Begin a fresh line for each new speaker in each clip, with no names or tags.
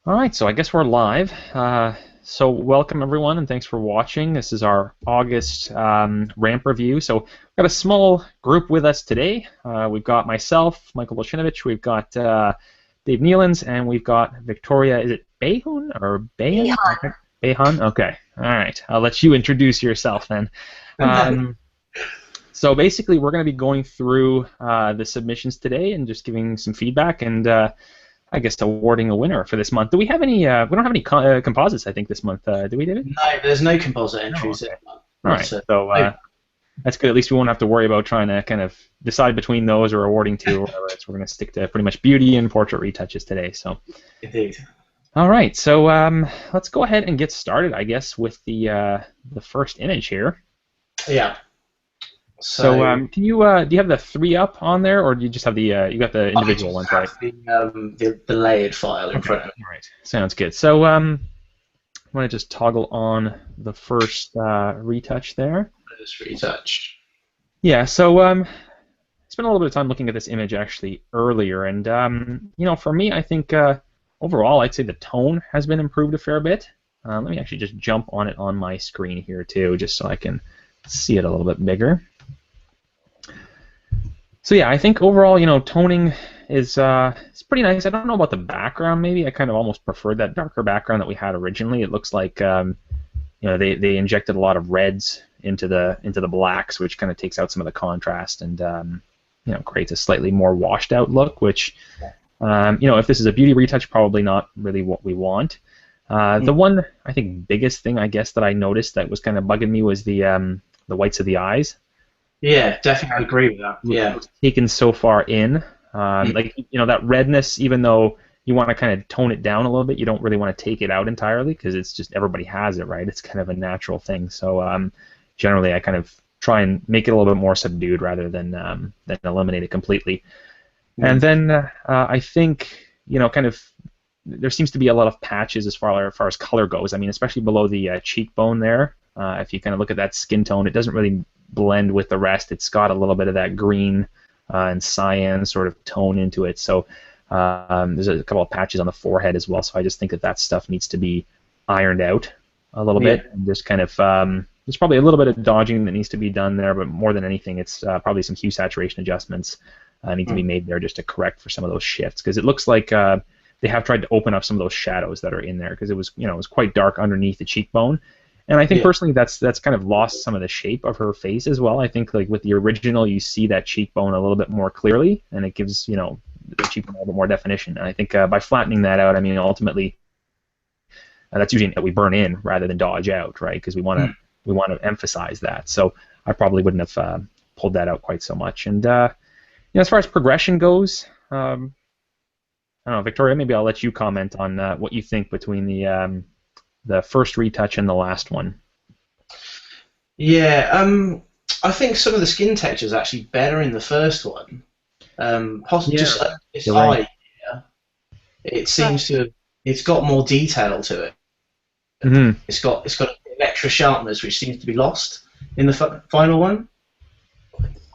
All right, so I guess we're live. So welcome everyone, and thanks for watching. This is our August ramp review. So we've got a small group with us today. We've got myself, Michael Bolshinovich, we've got Dave Nealons, and we've got Victoria. Is it Behun or Behan?
Ihan.
Behan. Okay. All right. I'll let you introduce yourself then. Um, so basically, we're going to be going through the submissions today and just giving some feedback and. I guess awarding a winner for this month. Do we have any? We don't have any composites, I think, this month. Do we, David?
No, there's no composite
No.
entries.
Okay. All
Not
right.
a,
So
no,
that's good. At least we won't have to worry about trying to kind of decide between those or awarding two or whatever. We're going to stick to pretty much beauty and portrait retouches today. So.
indeed.
All right. So let's go ahead and get started, I guess, with the first image here.
Yeah.
So can you do you have the three up on there, or do you just have the you got the individual ones, right?
The layered file in
Okay.
front of me.
All right. Sounds good. So I'm going to just toggle on the first retouch there.
Let's retouch.
Yeah, so I spent a little bit of time looking at this image actually earlier, and for me, I think overall, I'd say the tone has been improved a fair bit. Let me actually just jump on it on my screen here too, just so I can see it a little bit bigger. So yeah, I think overall, toning is it's pretty nice. I don't know about the background. Maybe I kind of almost preferred that darker background that we had originally. It looks like they injected a lot of reds into the blacks, which kind of takes out some of the contrast and creates a slightly more washed out look. Which if this is a beauty retouch, probably not really what we want. The one I think biggest thing I guess that I noticed that was kind of bugging me was the whites of the eyes.
Yeah, definitely agree with that. Yeah.
Taken so far in. That redness, even though you want to kind of tone it down a little bit, you don't really want to take it out entirely because it's just everybody has it, right? It's kind of a natural thing. So generally, I kind of try and make it a little bit more subdued rather than eliminate it completely. And then I think kind of there seems to be a lot of patches as far as color goes. I mean, especially below the cheekbone there. If you kind of look at that skin tone, it doesn't really blend with the rest. It's got a little bit of that green and cyan sort of tone into it. So there's a couple of patches on the forehead as well. So I just think that stuff needs to be ironed out a little bit. And just kind of there's probably a little bit of dodging that needs to be done there, but more than anything, it's probably some hue saturation adjustments need to be made there just to correct for some of those shifts, because it looks like they have tried to open up some of those shadows that are in there, because it was quite dark underneath the cheekbone. And I think personally that's kind of lost some of the shape of her face as well. I think like with the original you see that cheekbone a little bit more clearly, and it gives the cheekbone a little bit more definition. And I think by flattening that out, I mean ultimately that's usually that we burn in rather than dodge out, right? Because we want to emphasize that. So I probably wouldn't have pulled that out quite so much. And as far as progression goes, I don't know, Victoria, maybe I'll let you comment on what you think between the first retouch and the last one.
Yeah. I think some of the skin texture is actually better in the first one. Possibly just like this eye here, it seems to it's got more detail to it.
Mm-hmm.
It's got an extra sharpness which seems to be lost in the final one.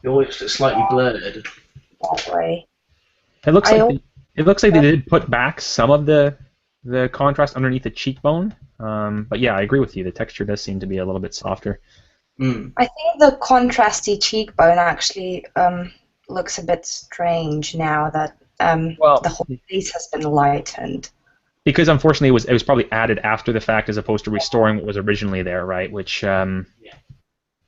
It always looks slightly blurred.
That way.
It looks like they did put back some of the contrast underneath the cheekbone. But yeah, I agree with you. The texture does seem to be a little bit softer.
I think the contrasty cheekbone actually looks a bit strange now that the whole face has been lightened.
Because unfortunately it was probably added after the fact as opposed to restoring what was originally there, right? Which kind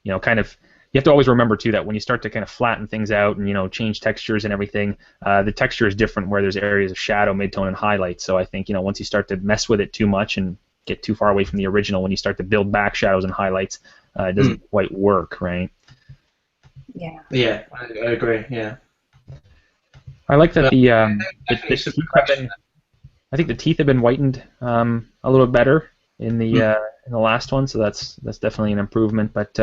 of, you have to always remember too that when you start to kind of flatten things out and change textures and everything, the texture is different where there's areas of shadow, midtone, and highlight. So I think once you start to mess with it too much and get too far away from the original, when you start to build back shadows and highlights, it doesn't quite work, right?
Yeah.
Yeah, I agree. Yeah.
I like that the teeth have been. I think the teeth have been whitened a little bit better in the last one, so that's definitely an improvement. But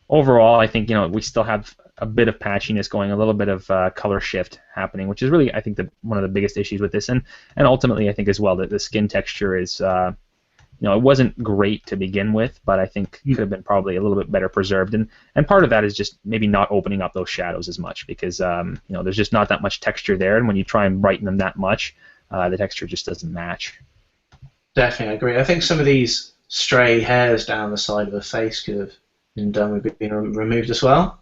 overall, I think we still have a bit of patchiness going, a little bit of color shift happening, which is really I think one of the biggest issues with this, and ultimately I think as well that the skin texture is it wasn't great to begin with, but I think could have been probably a little bit better preserved, and part of that is just maybe not opening up those shadows as much because there's just not that much texture there, and when you try and brighten them that much, the texture just doesn't match.
Definitely, I agree. I think some of these stray hairs down the side of her face could have been done with being removed as well.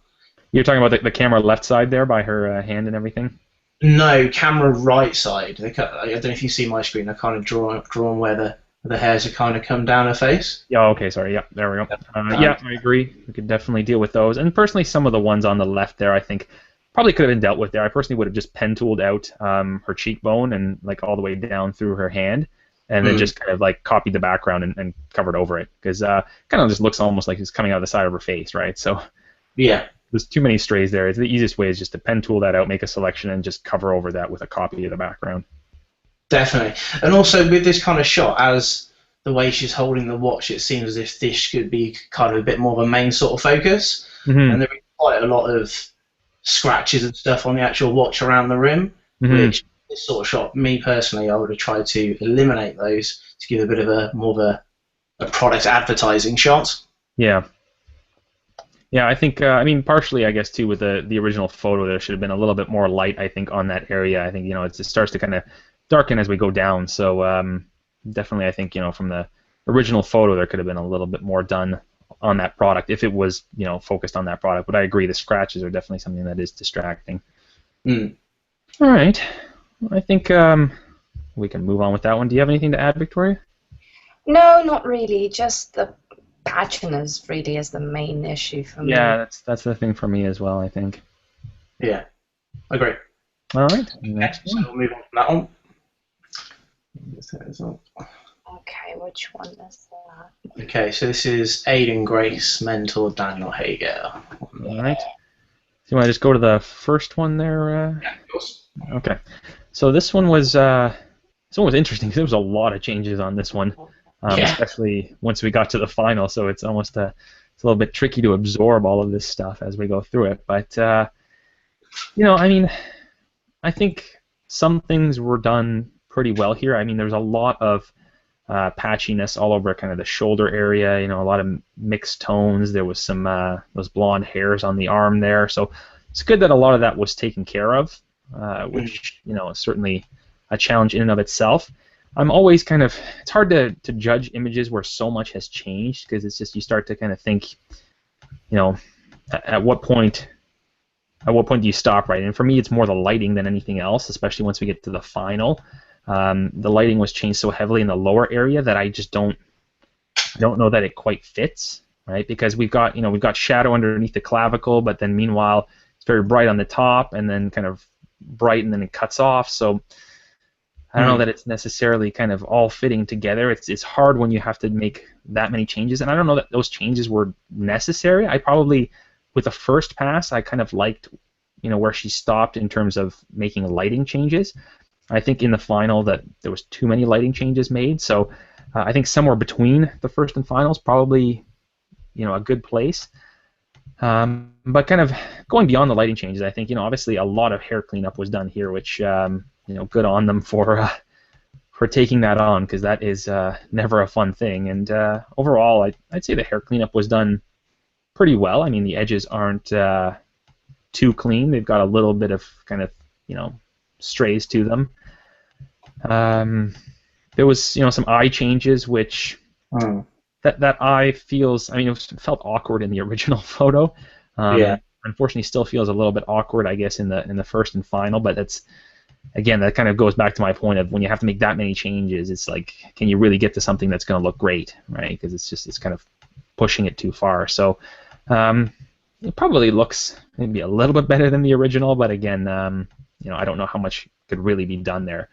You're talking about the camera left side there by her hand and everything?
No, camera right side. I don't know if you see my screen. I kind of drawn where the hairs have kind of come down her face.
Yeah, okay, sorry. Yeah, there we go. Yeah, I agree. We could definitely deal with those. And personally, some of the ones on the left there, I think, probably could have been dealt with there. I personally would have just pen tooled out her cheekbone and like all the way down through her hand, and then just kind of like copied the background and covered over it, because kind of just looks almost like it's coming out of the side of her face, right? So
yeah,
there's too many strays there. The easiest way is just to pen tool that out, make a selection, and just cover over that with a copy of the background.
Definitely. And also with this kind of shot, as the way she's holding the watch, it seems as if this could be kind of a bit more of a main sort of focus. And there is quite a lot of scratches and stuff on the actual watch around the rim, which this sort of shot, me personally, I would have tried to eliminate those to give a bit of a more of a product advertising shot.
Yeah. Yeah, I think, I mean, partially, I guess, too, with the original photo, there should have been a little bit more light, I think, on that area. I think, you know, it starts to kind of darken as we go down. So definitely, I think, you know, from the original photo, there could have been a little bit more done on that product if it was, you know, focused on that product. But I agree, the scratches are definitely something that is distracting. All right. Well, I think we can move on with that one. Do you have anything to add, Victoria?
No, not really. Just the patchiness really is the main issue for me.
Yeah, that's the thing for me as well, I think.
Yeah, I agree.
All right. Next
one. So we'll move on from that one.
Okay, which one is that?
Okay, so this is Aiden Grace, mentor Daniel Hager.
All right. So you want to just go to the first one there?
Yeah, of course.
Okay. So this one was interesting because there was a lot of changes on this one, especially once we got to the final. So it's almost it's a little bit tricky to absorb all of this stuff as we go through it. But you know, I mean, I think some things were done pretty well here. I mean, there's a lot of patchiness all over kind of the shoulder area. You know, a lot of mixed tones. There was some those blonde hairs on the arm there. So it's good that a lot of that was taken care of, which, you know, is certainly a challenge in and of itself. I'm always kind of, it's hard to judge images where so much has changed, because it's just, you start to kind of think, you know, at what point do you stop, right? And for me, it's more the lighting than anything else, especially once we get to the final. The lighting was changed so heavily in the lower area that I just don't know that it quite fits, right? Because we've got shadow underneath the clavicle, but then meanwhile it's very bright on the top, and then kind of bright, and then it cuts off. So I don't know that it's necessarily kind of all fitting together. It's hard when you have to make that many changes, and I don't know that those changes were necessary. I probably, with the first pass, I kind of liked, you know, where she stopped in terms of making lighting changes. I think in the final that there was too many lighting changes made, so I think somewhere between the first and final is probably, you know, a good place. But kind of going beyond the lighting changes, I think, you know, obviously a lot of hair cleanup was done here, which, you know, good on them for taking that on, because that is never a fun thing. And overall, I'd say the hair cleanup was done pretty well. I mean, the edges aren't too clean. They've got a little bit of kind of, you know, strays to them. There was, you know, some eye changes, which that eye feels, I mean, it felt awkward in the original photo. Unfortunately, still feels a little bit awkward, I guess, in the first and final. But that's, again, that kind of goes back to my point of when you have to make that many changes, it's like, can you really get to something that's going to look great, right? Because it's kind of pushing it too far. So it probably looks maybe a little bit better than the original, but again, you know, I don't know how much could really be done there.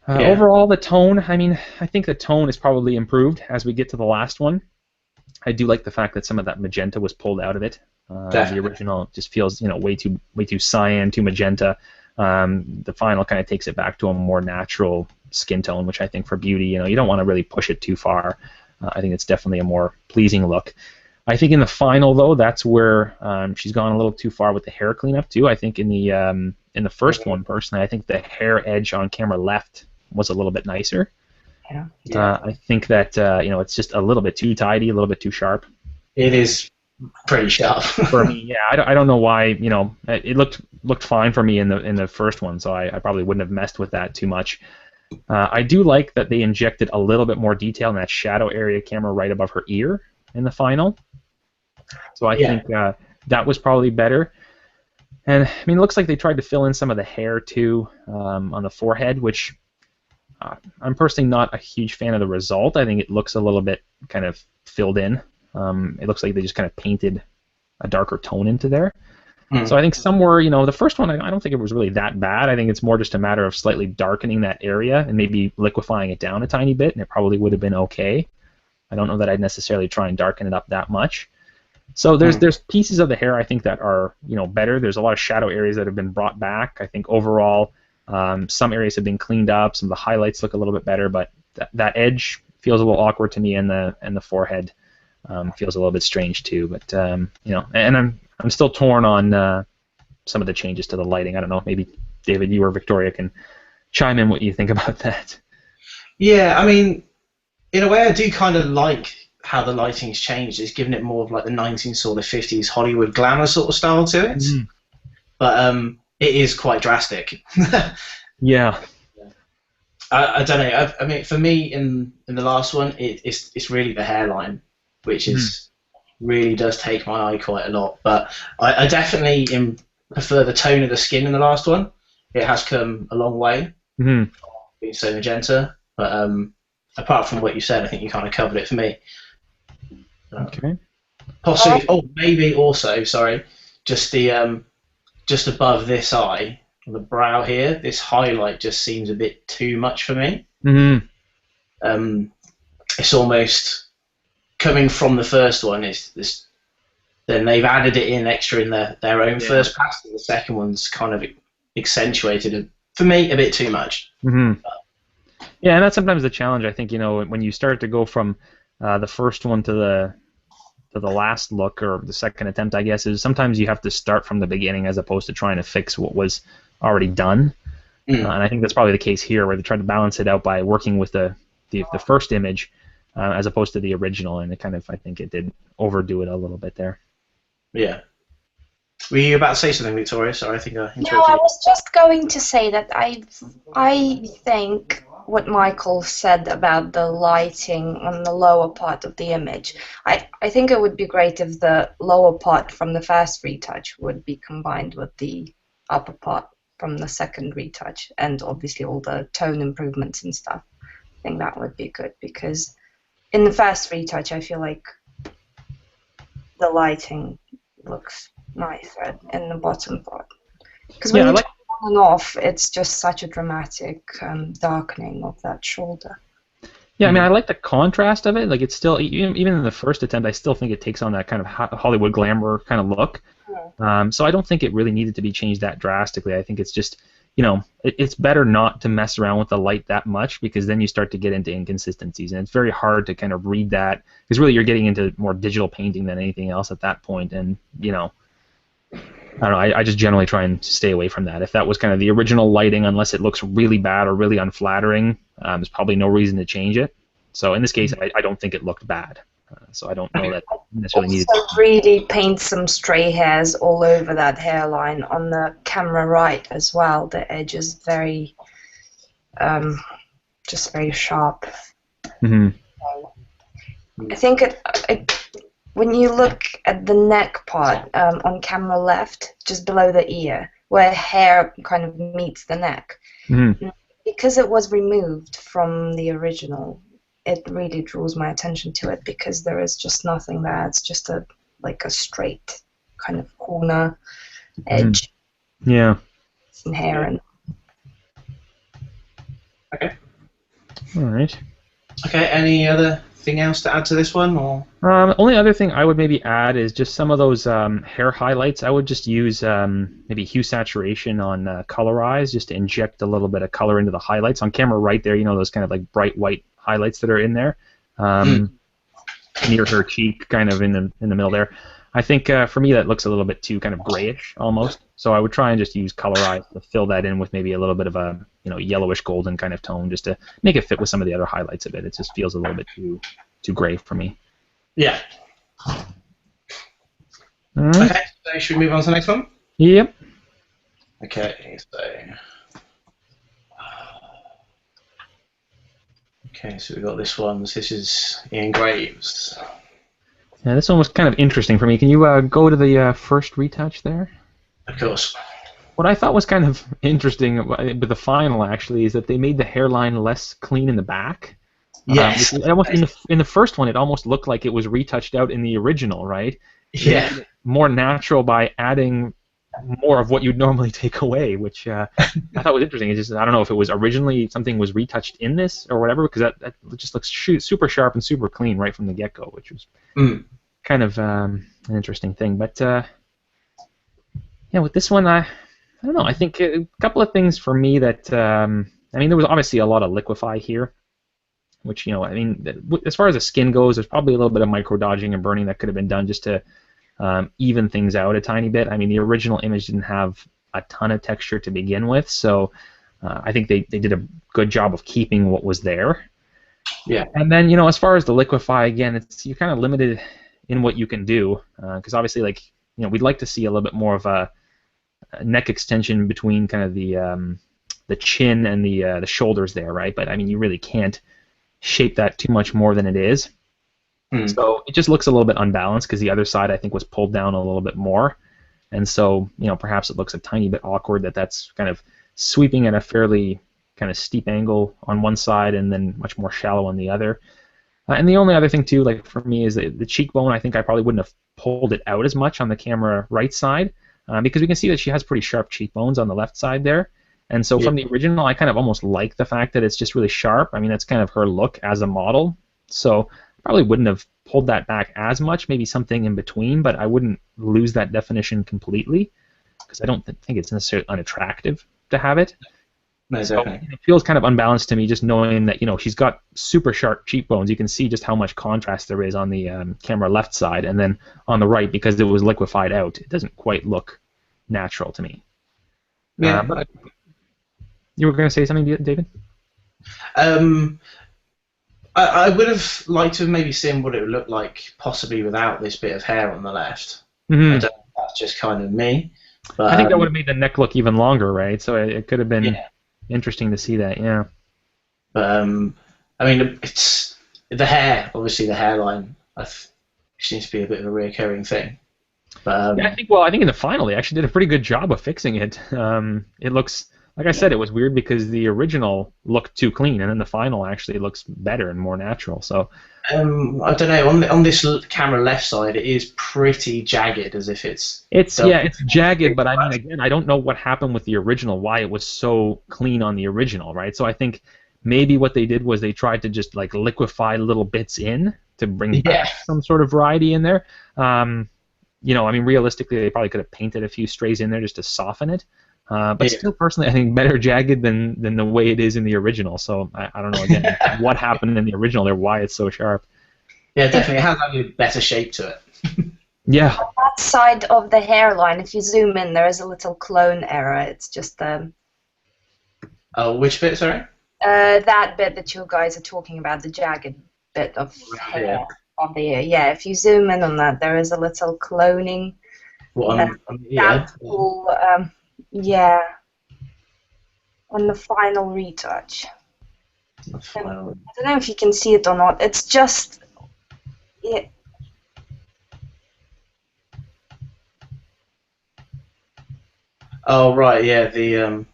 Overall, the tone, I mean, I think the tone is probably improved as we get to the last one. I do like the fact that some of that magenta was pulled out of it. The original just feels, you know, way too cyan, too magenta. The final kind of takes it back to a more natural skin tone, which I think for beauty, you know, you don't want to really push it too far. I think it's definitely a more pleasing look. I think in the final, though, that's where she's gone a little too far with the hair cleanup too. I think in the first one, personally, I think the hair edge on camera left was a little bit nicer. I think that you know, it's just a little bit too tidy, a little bit too sharp.
It is pretty sharp.
For me, yeah, I don't know why. It looked fine for me in the first one, so I probably wouldn't have messed with that too much. I do like that they injected a little bit more detail in that shadow area camera right above her ear in the final. So I think that was probably better. And I mean, it looks like they tried to fill in some of the hair too on the forehead, which I'm personally not a huge fan of the result. I think it looks a little bit kind of filled in. It looks like they just kind of painted a darker tone into there. So I think somewhere, the first one, I don't think it was really that bad. I think it's more just a matter of slightly darkening that area and maybe liquefying it down a tiny bit, and it probably would have been okay. I don't know that I'd necessarily try and darken it up that much. So there's pieces of the hair I think that are better. There's a lot of shadow areas that have been brought back. I think overall some areas have been cleaned up. Some of the highlights look a little bit better, but that edge feels a little awkward to me, and the forehead feels a little bit strange too. But and I'm still torn on some of the changes to the lighting. I don't know. Maybe David, you or Victoria can chime in what you think about that.
Yeah, I mean, in a way, I do kind of like how the lighting's changed. It's given it more of like the 1950s Hollywood glamour sort of style to it. But it is quite drastic.
Yeah.
I don't know. I mean, for me, in the last one, it's really the hairline, which is really does take my eye quite a lot. But I definitely prefer the tone of the skin in the last one. It has come a long way, being so magenta. But apart from what you said, I think you kind of covered it for me.
Okay.
Possibly. Oh, maybe also. Sorry, just the just above this eye, the brow here. This highlight just seems a bit too much for me. It's almost coming from the first one. Is this? Then they've added it in extra in their own first pass. And the second one's kind of accentuated it, for me, a bit too much.
Yeah, and that's sometimes the challenge. I think when you start to go from the first one to the last look or the second attempt, I guess, is sometimes you have to start from the beginning as opposed to trying to fix what was already done. And I think that's probably the case here, where they tried to balance it out by working with the first image as opposed to the original, and I think it did overdo it a little bit there.
Yeah. Were you about to say something, Victoria? Sorry, I think I interrupted you.
No, I was just going to say that I think what Michael said about the lighting on the lower part of the image, I think it would be great if the lower part from the first retouch would be combined with the upper part from the second retouch, and obviously all the tone improvements and stuff. I think that would be good, because in the first retouch I feel like the lighting looks nicer in the bottom part. Because when you turn it on and off, it's just such a dramatic darkening of that shoulder.
Yeah, I mean, I like the contrast of it. Like, it's still, even in the first attempt, I still think it takes on that kind of Hollywood glamour kind of look. So I don't think it really needed to be changed that drastically. I think it's just, it's better not to mess around with the light that much, because then you start to get into inconsistencies, and it's very hard to kind of read that, because really you're getting into more digital painting than anything else at that point, and, I don't know, I just generally try and stay away from that. If that was kind of the original lighting, unless it looks really bad or really unflattering, there's probably no reason to change it. So in this case, I don't think it looked bad. So I don't know that necessarily needed.
Also, really paint some stray hairs all over that hairline on the camera right as well. The edge is very, just very sharp. I think when you look at the neck part on camera left, just below the ear, where hair kind of meets the neck, because it was removed from the original, it really draws my attention to it, because there is just nothing there. It's just like a straight kind of corner edge.
Yeah.
Some hair and.
Okay.
All right.
Okay. Any other thing else to add to this one, or?
Only other thing I would maybe add is just some of those hair highlights. I would just use maybe hue saturation on colorize, just to inject a little bit of color into the highlights. On camera right there, those kind of like bright white highlights that are in there, near her cheek, kind of in the middle there. I think for me that looks a little bit too kind of grayish almost. So I would try and just use colorize to fill that in with maybe a little bit of a yellowish golden kind of tone, just to make it fit with some of the other highlights of it. It just feels a little bit too gray for me.
Yeah.
All right.
Okay, so should we move on to the next one?
Yep.
Okay, so we got this one. This is Ian Graves.
Yeah, this one was kind of interesting for me. Can you go to the first retouch there?
Of course.
What I thought was kind of interesting with the final actually is that they made the hairline less clean in the back.
Yes.
Almost in the first one, it almost looked like it was retouched out in the original, right?
Yeah.
More natural by adding more of what you'd normally take away, which I thought was interesting. It's just I don't know if it was originally something was retouched in this or whatever, because that just looks super sharp and super clean right from the get-go, which was kind of an interesting thing. But yeah, with this one, I don't know. I think a couple of things for me that I mean, there was obviously a lot of Liquify here, which I mean, as far as the skin goes, there's probably a little bit of micro dodging and burning that could have been done just to even things out a tiny bit. I mean, the original image didn't have a ton of texture to begin with, so I think they did a good job of keeping what was there.
Yeah.
And then as far as the Liquify, again, you're kind of limited in what you can do because obviously, like we'd like to see a little bit more of a neck extension between kind of the chin and the shoulders there, right? But I mean, you really can't shape that too much more than it is. So it just looks a little bit unbalanced because the other side I think was pulled down a little bit more, and so perhaps it looks a tiny bit awkward that's kind of sweeping at a fairly kind of steep angle on one side and then much more shallow on the other. And the only other thing too, like for me, is the cheekbone. I think I probably wouldn't have pulled it out as much on the camera right side because we can see that she has pretty sharp cheekbones on the left side there. And so from the original, I kind of almost like the fact that it's just really sharp. I mean, that's kind of her look as a model. So probably wouldn't have pulled that back as much, maybe something in between, but I wouldn't lose that definition completely because I don't think it's necessarily unattractive to have it.
No,
so
definitely.
It feels kind of unbalanced to me just knowing that she's got super sharp cheekbones. You can see just how much contrast there is on the camera left side, and then on the right, because it was liquefied out, it doesn't quite look natural to me.
Yeah.
But you were going to say something, David?
I would have liked to have maybe seen what it would look like possibly without this bit of hair on the left. I don't know if that's just kind of me. But,
I think that would have made the neck look even longer, right? So it could have been interesting to see that, yeah.
But I mean, it's the hair. Obviously, the hairline seems to be a bit of a recurring thing. But
yeah, I think in the final they actually did a pretty good job of fixing it. It looks, like I said, it was weird because the original looked too clean, and then the final actually looks better and more natural. So
I don't know. On this camera left side, it is pretty jagged, as if it's
jagged. But I mean, again, I don't know what happened with the original, why it was so clean on the original, right? So I think maybe what they did was they tried to just like liquefy little bits in to bring back some sort of variety in there. I mean, realistically, they probably could have painted a few strays in there just to soften it. But still, personally, I think better jagged than the way it is in the original. So I don't know, again, what happened in the original there, why it's so sharp.
Yeah, definitely. It has a better shape to it.
Yeah.
On that side of the hairline, if you zoom in, there is a little clone error. It's just
Oh, which bit, sorry?
That bit that you guys are talking about, the jagged bit of hair on the ear. Yeah, if you zoom in on that, there is a little cloning.
On the ear?
Yeah, on the final retouch. I don't know if you can see it or not. It's just
Oh right, yeah, the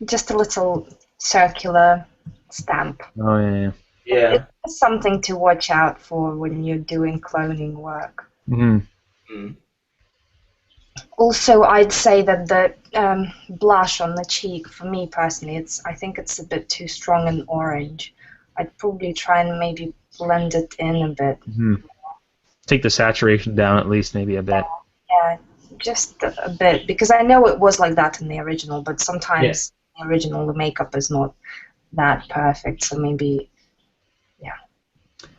just a little circular stamp.
Oh yeah.
Yeah.
It's something to watch out for when you're doing cloning work. Also, I'd say that the blush on the cheek, for me personally, I think it's a bit too strong and orange. I'd probably try and maybe blend it in a bit.
Take the saturation down at least maybe a bit.
Yeah, just a bit, because I know it was like that in the original, but sometimes in the original the makeup is not that perfect, so maybe,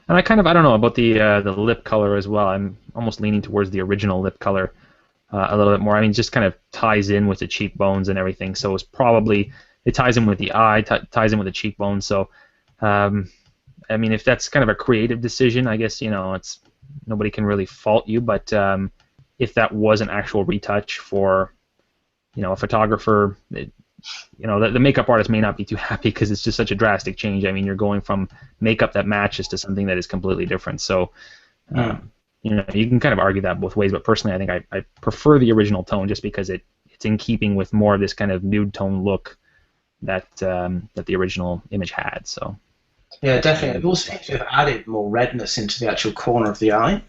And I don't know about the lip color as well. I'm almost leaning towards the original lip color a little bit more. I mean, it just kind of ties in with the cheekbones and everything. So it ties in with the eye, ties in with the cheekbones. So, I mean, if that's kind of a creative decision, I guess it's nobody can really fault you. But if that was an actual retouch for, a photographer. The makeup artist may not be too happy because it's just such a drastic change. I mean, you're going from makeup that matches to something that is completely different. So, you can kind of argue that both ways. But personally, I think I prefer the original tone just because it's in keeping with more of this kind of nude tone look that the original image had. So.
Yeah, definitely. It also seems to have added more redness into the actual corner of the eye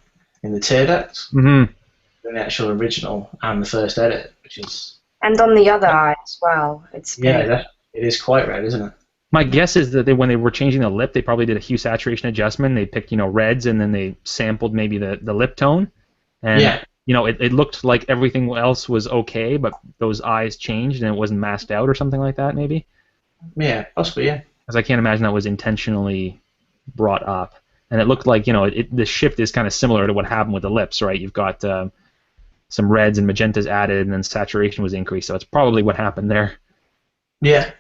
in the tear ducts than the actual original and the first edit, which is.
And on the other eye as well.
It is quite red, isn't it?
My guess is that when they were changing the lip, they probably did a hue saturation adjustment. They picked, reds, and then they sampled maybe the lip tone. And, it looked like everything else was okay, but those eyes changed and it wasn't masked out or something like that, maybe?
Yeah, possibly, yeah.
Because I can't imagine that was intentionally brought up. And it looked like, the shift is kind of similar to what happened with the lips, right? You've got some reds and magentas added, and then saturation was increased, so it's probably what happened there.
Yeah.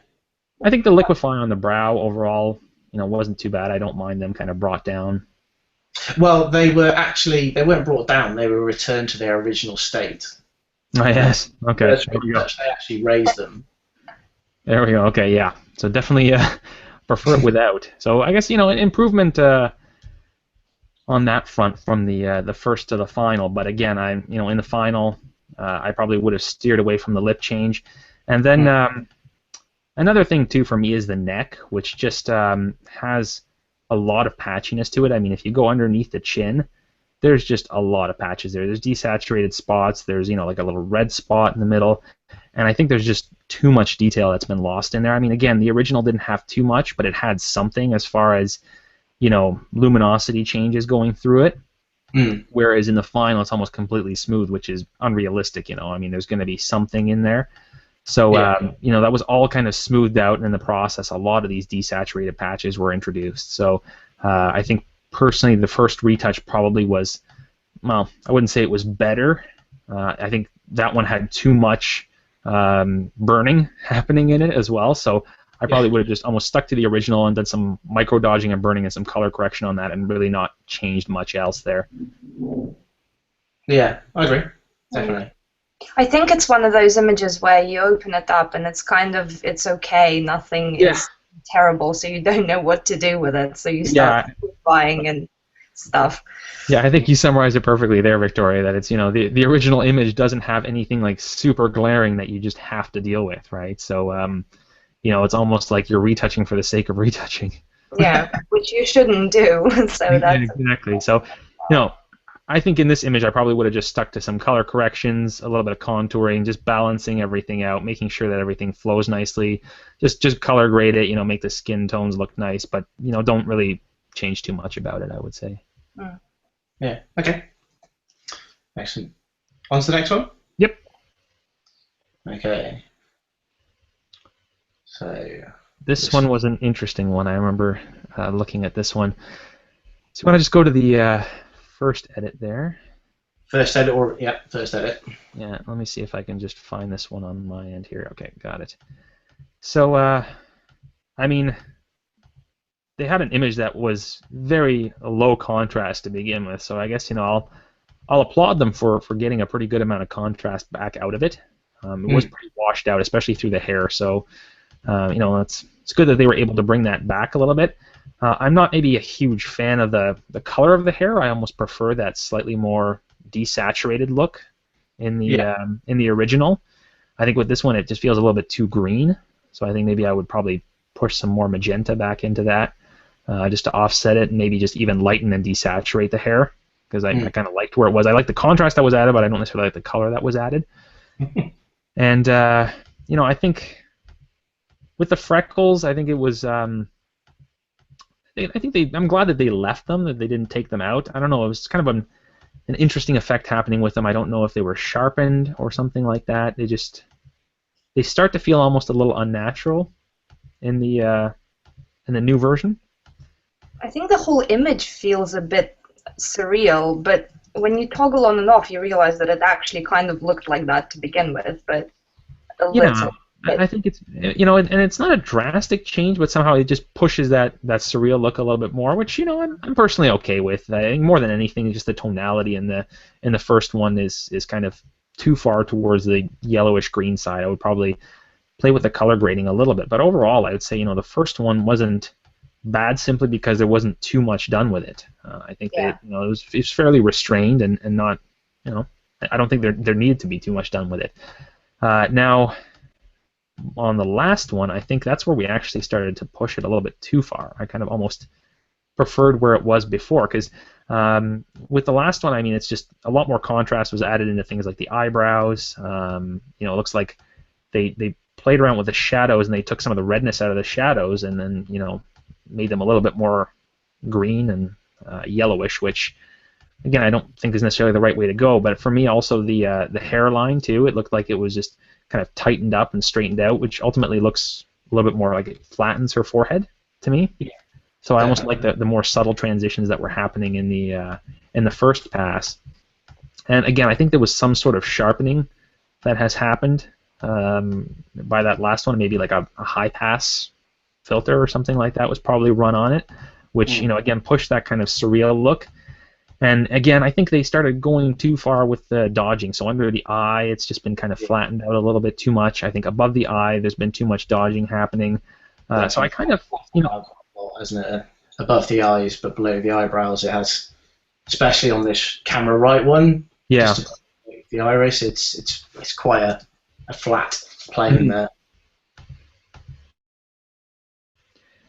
I think the Liquify on the brow overall, wasn't too bad. I don't mind them kind of brought down.
Well, they weren't brought down, they were returned to their original state.
Oh, yes. Okay.
They actually raised them.
There we go. Okay, yeah. So definitely prefer it without. So I guess, an improvement on that front from the first to the final. But again, in the final, I probably would have steered away from the lip change. And then another thing too for me is the neck, which just has a lot of patchiness to it. I mean, if you go underneath the chin, there's just a lot of patches there. There's desaturated spots. There's like a little red spot in the middle, and I think there's just too much detail that's been lost in there. I mean, again, the original didn't have too much, but it had something as far as luminosity changes going through it. Whereas in the final, it's almost completely smooth, which is unrealistic. I mean, there's going to be something in there. So that was all kind of smoothed out, and in the process, a lot of these desaturated patches were introduced. So I think personally, the first retouch probably was, well, I wouldn't say it was better. I think that one had too much burning happening in it as well. So I probably would have just almost stuck to the original and done some micro dodging and burning and some color correction on that, and really not changed much else there.
Yeah, I agree. Definitely.
I think it's one of those images where you open it up and it's okay, nothing is terrible, so you don't know what to do with it, so you start buying and stuff.
Yeah, I think you summarized it perfectly there, Victoria, that it's, the original image doesn't have anything like super glaring that you just have to deal with, right? So, it's almost like you're retouching for the sake of retouching.
Yeah, which you shouldn't do. So that's
exactly. So, I think in this image I probably would have just stuck to some color corrections, a little bit of contouring, just balancing everything out, making sure that everything flows nicely. Just color grade it, make the skin tones look nice, but don't really change too much about it, I would say.
Yeah. Okay. Excellent. On to the next one.
Yep.
Okay. So
this one was an interesting one. I remember looking at this one. So you want to just go to the first edit there.
First edit, first edit.
Yeah, let me see if I can just find this one on my end here. Okay, got it. So, I mean, they had an image that was very low contrast to begin with, so I guess, I'll applaud them for getting a pretty good amount of contrast back out of it. It was pretty washed out, especially through the hair, so, it's good that they were able to bring that back a little bit. I'm not maybe a huge fan of the color of the hair. I almost prefer that slightly more desaturated look in the original. I think with this one it just feels a little bit too green, so I think maybe I would probably push some more magenta back into that just to offset it, and maybe just even lighten and desaturate the hair, because I kind of liked where it was. I like the contrast that was added, but I don't necessarily like the color that was added. And I think with the freckles, I think it was I'm glad that they left them, that they didn't take them out. I don't know, it was kind of an interesting effect happening with them. I don't know if they were sharpened or something like that. They start to feel almost a little unnatural in the new version.
I think the whole image feels a bit surreal, but when you toggle on and off, you realize that it actually kind of looked like that to begin with. But
I think it's, and it's not a drastic change, but somehow it just pushes that surreal look a little bit more, which I'm personally okay with. I think more than anything, just the tonality in the first one is kind of too far towards the yellowish green side. I would probably play with the color grading a little bit, but overall, I would say the first one wasn't bad simply because there wasn't too much done with it. I think that it was fairly restrained and not I don't think there needed to be too much done with it. Now, on the last one, I think that's where we actually started to push it a little bit too far. I kind of almost preferred where it was before, because with the last one, I mean, it's just a lot more contrast was added into things like the eyebrows. It looks like they played around with the shadows and they took some of the redness out of the shadows and then made them a little bit more green and yellowish, which again I don't think is necessarily the right way to go. But for me, also the hairline too, it looked like it was just kind of tightened up and straightened out, which ultimately looks a little bit more like it flattens her forehead to me. Yeah. So I almost like the more subtle transitions that were happening in the first pass. And again, I think there was some sort of sharpening that has happened by that last one. Maybe like a high pass filter or something like that was probably run on it, which again pushed that kind of surreal look. And again, I think they started going too far with the dodging. So under the eye, it's just been kind of flattened out a little bit too much. I think above the eye, there's been too much dodging happening. So I kind of,
isn't it? Above the eyes, but below the eyebrows, it has, especially on this camera right one.
Yeah.
Just above the iris, it's quite a flat plane there.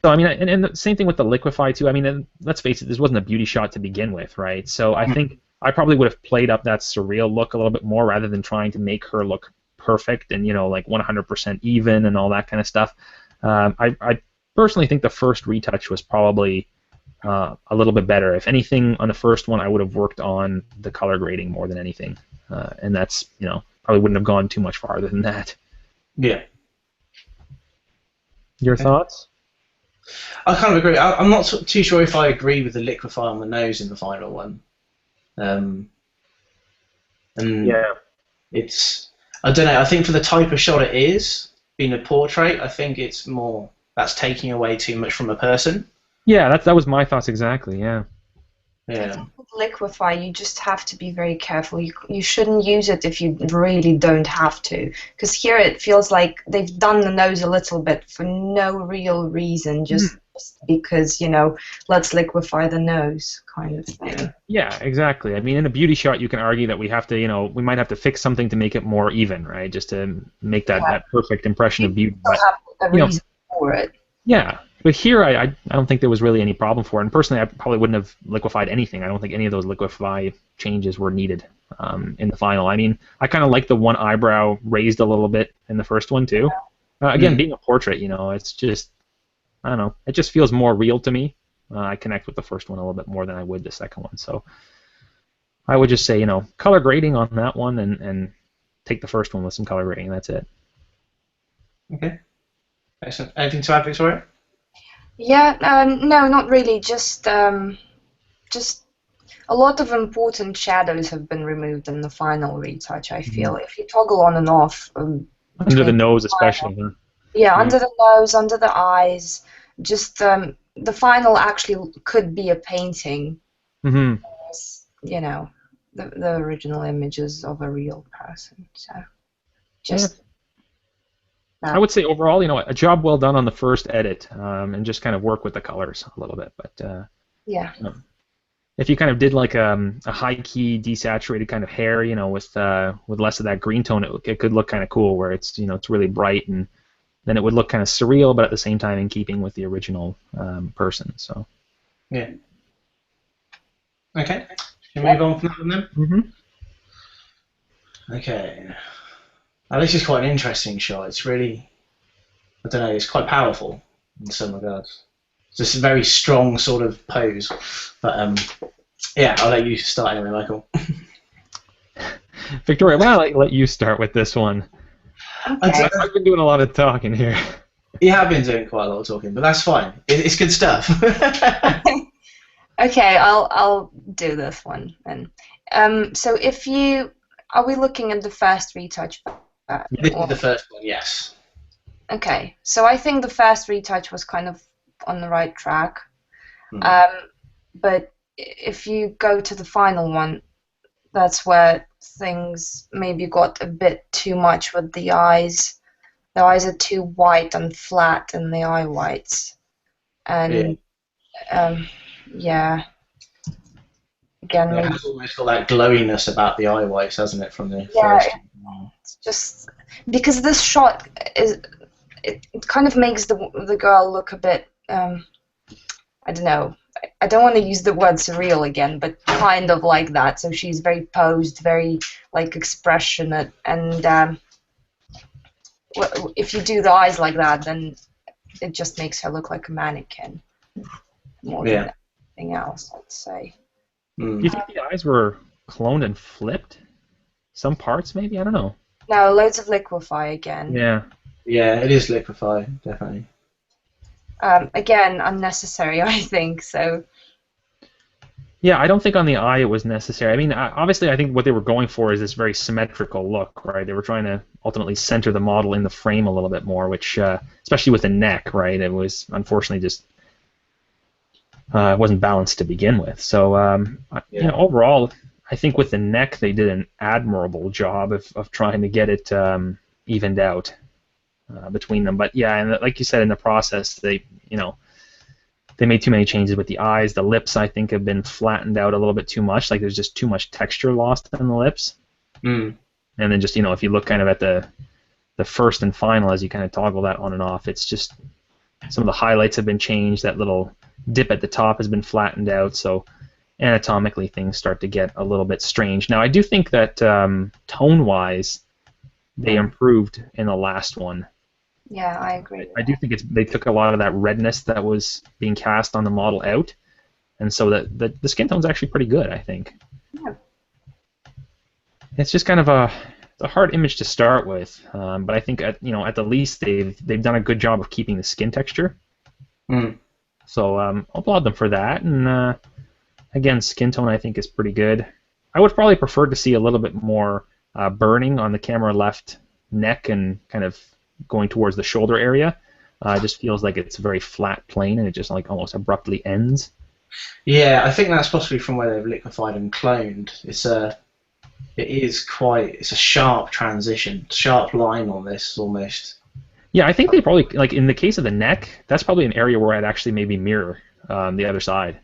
So I mean, and the same thing with the Liquify too. I mean, let's face it, this wasn't a beauty shot to begin with, right? So I think I probably would have played up that surreal look a little bit more rather than trying to make her look perfect and like 100% even and all that kind of stuff. I personally think the first retouch was probably a little bit better. If anything, on the first one, I would have worked on the color grading more than anything, and that's probably wouldn't have gone too much farther than that.
Yeah.
Your thoughts?
I kind of agree. I'm not too sure if I agree with the Liquify on the nose in the final one. And
yeah,
it's, I don't know. I think for the type of shot it is, being a portrait, I think it's more that's taking away too much from a person.
Yeah, that was my thoughts exactly. Yeah.
Yeah.
With Liquify, you just have to be very careful. You shouldn't use it if you really don't have to. Because here it feels like they've done the nose a little bit for no real reason, just because, let's liquify the nose kind of thing.
Yeah, exactly. I mean, in a beauty shot, you can argue that we have to, we might have to fix something to make it more even, right? Just to make that perfect impression of beauty.
You have a reason for it.
Yeah. But here, I don't think there was really any problem for it. And personally, I probably wouldn't have liquefied anything. I don't think any of those liquify changes were needed in the final. I mean, I kind of like the one eyebrow raised a little bit in the first one, too. Again, being a portrait, it's just, I don't know, it just feels more real to me. I connect with the first one a little bit more than I would the second one. So I would just say, color grading on that one and take the first one with some color grading. That's it.
Okay. Excellent. Anything to add, Victoria?
Yeah, no, not really. Just a lot of important shadows have been removed in the final retouch, I feel. If you toggle on and off...
under the nose especially. Huh?
Yeah, under the nose, under the eyes. Just the final actually could be a painting. As, the original images of a real person. So, just...
I would say overall, a job well done on the first edit, and just kind of work with the colors a little bit. But
yeah,
if you kind of did like a high key desaturated kind of hair, with less of that green tone, it could look kind of cool, where it's it's really bright, and then it would look kind of surreal, but at the same time in keeping with the original person. So
yeah. Okay. Can we move on from that one then? Okay. Now, this is quite an interesting shot. It's really, I don't know, it's quite powerful in some regards. It's just a very strong sort of pose. But, yeah, I'll let you start anyway, Michael.
Victoria, why don't I let you start with this one?
Okay.
I've been doing a lot of talking here.
You have been doing quite a lot of talking, but that's fine. It's good stuff.
Okay, I'll do this one then. So are we looking at the first retouch?
This is the first one, yes.
Okay, so I think the first retouch was kind of on the right track. But if you go to the final one, that's where things maybe got a bit too much with the eyes. The eyes are too white and flat in the eye whites. And yeah, again,
It has almost got that glowiness about the eye whites, hasn't it, from the first?
It's just because this shot is it kind of makes the girl look a bit I don't know. I don't want to use the word surreal again, but kind of like that. So she's very posed, very like expressionate, and if you do the eyes like that, then it just makes her look like a mannequin more than anything else, I'd say.
Do you think the eyes were cloned and flipped? Some parts, maybe? I don't know.
No, loads of Liquify again.
Yeah, it is Liquify, definitely.
Again, unnecessary, I think, so...
Yeah, I don't think on the eye it was necessary. I mean, obviously, I think what they were going for is this very symmetrical look, right? They were trying to ultimately center the model in the frame a little bit more, which, especially with the neck, right, it was unfortunately just wasn't balanced to begin with. So, you know, overall, I think with the neck, they did an admirable job of trying to get it evened out between them. But yeah, and like you said, in the process, they made too many changes with the eyes. The lips, I think, have been flattened out a little bit too much. Like there's just too much texture lost in the lips. And then just, if you look kind of at the first and final, as you kind of toggle that on and off, it's just some of the highlights have been changed. That little dip at the top has been flattened out. So anatomically, things start to get a little bit strange. Now, I do think that tone-wise, they improved in the last one.
Yeah, I agree.
I do think they took a lot of that redness that was being cast on the model out, and so the skin tone's actually pretty good, I think.
Yeah.
It's just kind of a hard image to start with, but I think at the least they've done a good job of keeping the skin texture. So I'll applaud them for that, and again, skin tone I think is pretty good. I would probably prefer to see a little bit more burning on the camera left neck and kind of going towards the shoulder area. It just feels like it's a very flat plane and it just like almost abruptly ends.
Yeah, I think that's possibly from where they've liquefied and cloned. It's a sharp transition, sharp line on this almost.
Yeah, I think they probably, like in the case of the neck, that's probably an area where I'd actually maybe mirror the other side.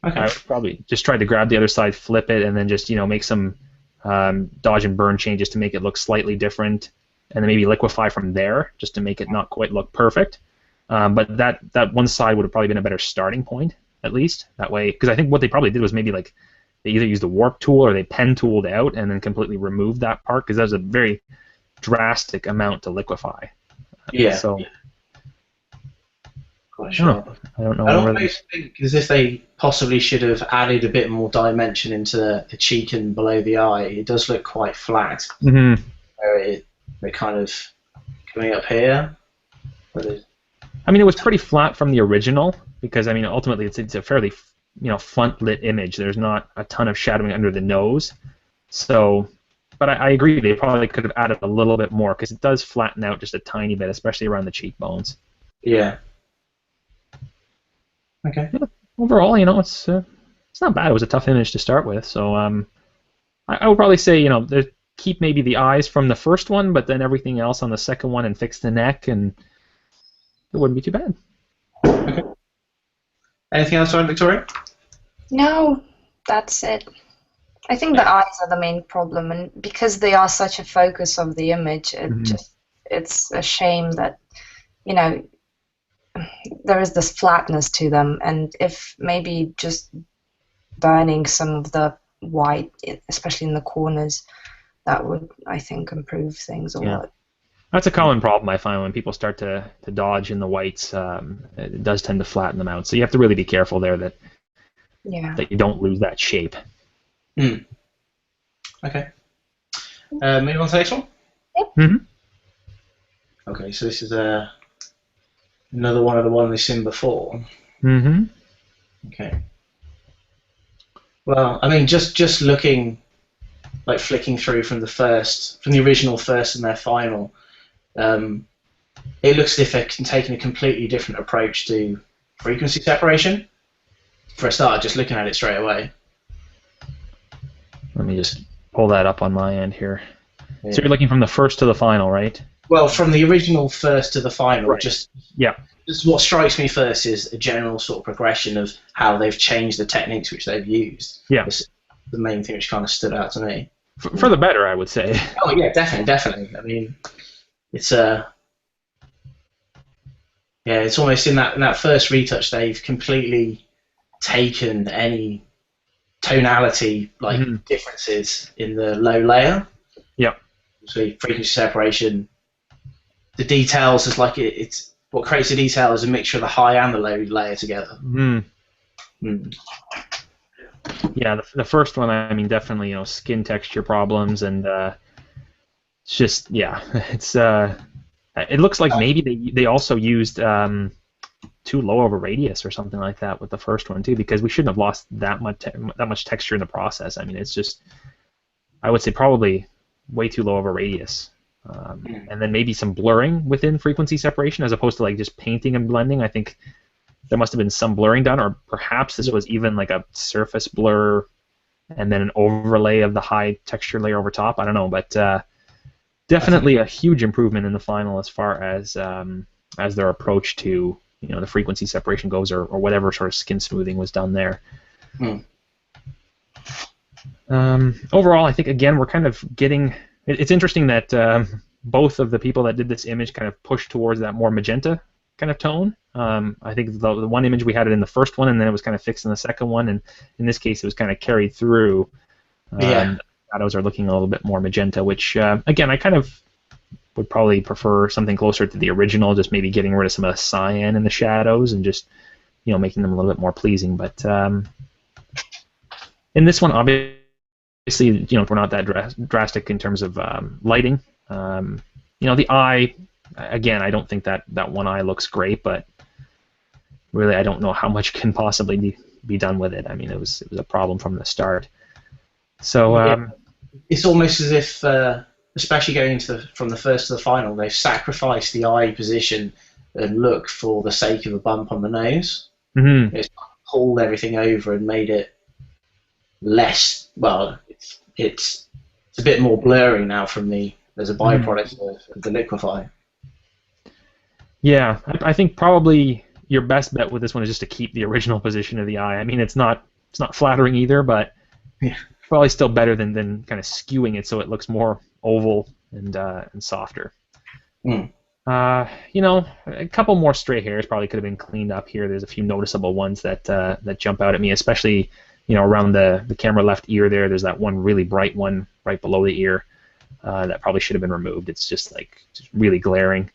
Okay.
I would probably just try to grab the other side, flip it, and then just make some dodge and burn changes to make it look slightly different, and then maybe liquefy from there just to make it not quite look perfect. But that one side would have probably been a better starting point, at least. That way, because I think what they probably did was maybe like they either used the warp tool or they pen tooled out and then completely removed that part, because that was a very drastic amount to liquefy.
Yeah.
So
quite sharp.
I don't know.
I almost think as if they possibly should have added a bit more dimension into the cheek and below the eye. It does look quite flat.
Mm-hmm.
They're kind of coming up here.
I mean, it was pretty flat from the original because I mean, ultimately, it's a fairly front lit image. There's not a ton of shadowing under the nose, so. But I agree, they probably could have added a little bit more because it does flatten out just a tiny bit, especially around the cheekbones.
Yeah. Okay.
Yeah, overall, it's not bad. It was a tough image to start with, so I would probably say keep maybe the eyes from the first one, but then everything else on the second one and fix the neck, and it wouldn't be too bad.
Okay. Anything else on Victoria?
No, that's it. I think the eyes are the main problem, and because they are such a focus of the image, it's a shame that there is this flatness to them, and if maybe just burning some of the white, especially in the corners, that would, I think, improve things a lot.
That's a common problem I find when people start to dodge in the whites. It does tend to flatten them out, so you have to really be careful there that you don't lose that shape.
Okay. Move on to the next one?
Yep.
Mm-hmm.
Okay, so this is another one of the one we've seen before.
Mm-hmm.
Okay. Well, I mean, just looking, like flicking through from the original first and their final, it looks as if they're taking a completely different approach to frequency separation. For a start, just looking at it straight away.
Let me just pull that up on my end here.
Yeah.
So you're looking from the first to the final, right?
Well, from the original first to the final,
Right.
just what strikes me first is a general sort of progression of how they've changed the techniques which they've used.
Yeah.
It's the main thing which kind of stood out to me.
For the better, I would say.
Oh yeah, definitely. I mean, it's it's almost in that first retouch they've completely taken any tonality differences in the low layer.
Yeah.
So frequency separation, the details is like it's what creates the detail is a mixture of the high and the low layer together.
Yeah, the first one, I mean, definitely, skin texture problems, and it's just, it's it looks like maybe they also used too low of a radius or something like that with the first one too, because we shouldn't have lost that much texture in the process. I mean, it's just, I would say probably way too low of a radius, and then maybe some blurring within frequency separation as opposed to like just painting and blending. I think there must have been some blurring done, or perhaps this was even like a surface blur and then an overlay of the high texture layer over top. I don't know, but definitely a huge improvement in the final as far as their approach to the frequency separation goes, or whatever sort of skin smoothing was done there. Overall, I think again we're kind of getting. It's interesting that both of the people that did this image kind of pushed towards that more magenta kind of tone. I think the one image we had it in the first one, and then it was kind of fixed in the second one, and in this case it was kind of carried through. Shadows are looking a little bit more magenta, which again I kind of would probably prefer something closer to the original, just maybe getting rid of some of the cyan in the shadows and just making them a little bit more pleasing. But in this one, obviously, we're not that drastic in terms of lighting. The eye, again, I don't think that one eye looks great, but really I don't know how much can possibly be done with it. I mean, it was a problem from the start. So
it's almost as if, especially going from the first to the final, they've sacrificed the eye position and look for the sake of a bump on the nose. It's pulled everything over and made it less. Well, it's a bit more blurry now as a byproduct of the Liquify.
Yeah, I think probably your best bet with this one is just to keep the original position of the eye. I mean, it's not flattering either, but probably still better than kind of skewing it so it looks more oval and softer. A couple more stray hairs probably could have been cleaned up here. There's a few noticeable ones that jump out at me, especially around the camera left ear there. There's that one really bright one right below the ear that probably should have been removed. It's just really glaring.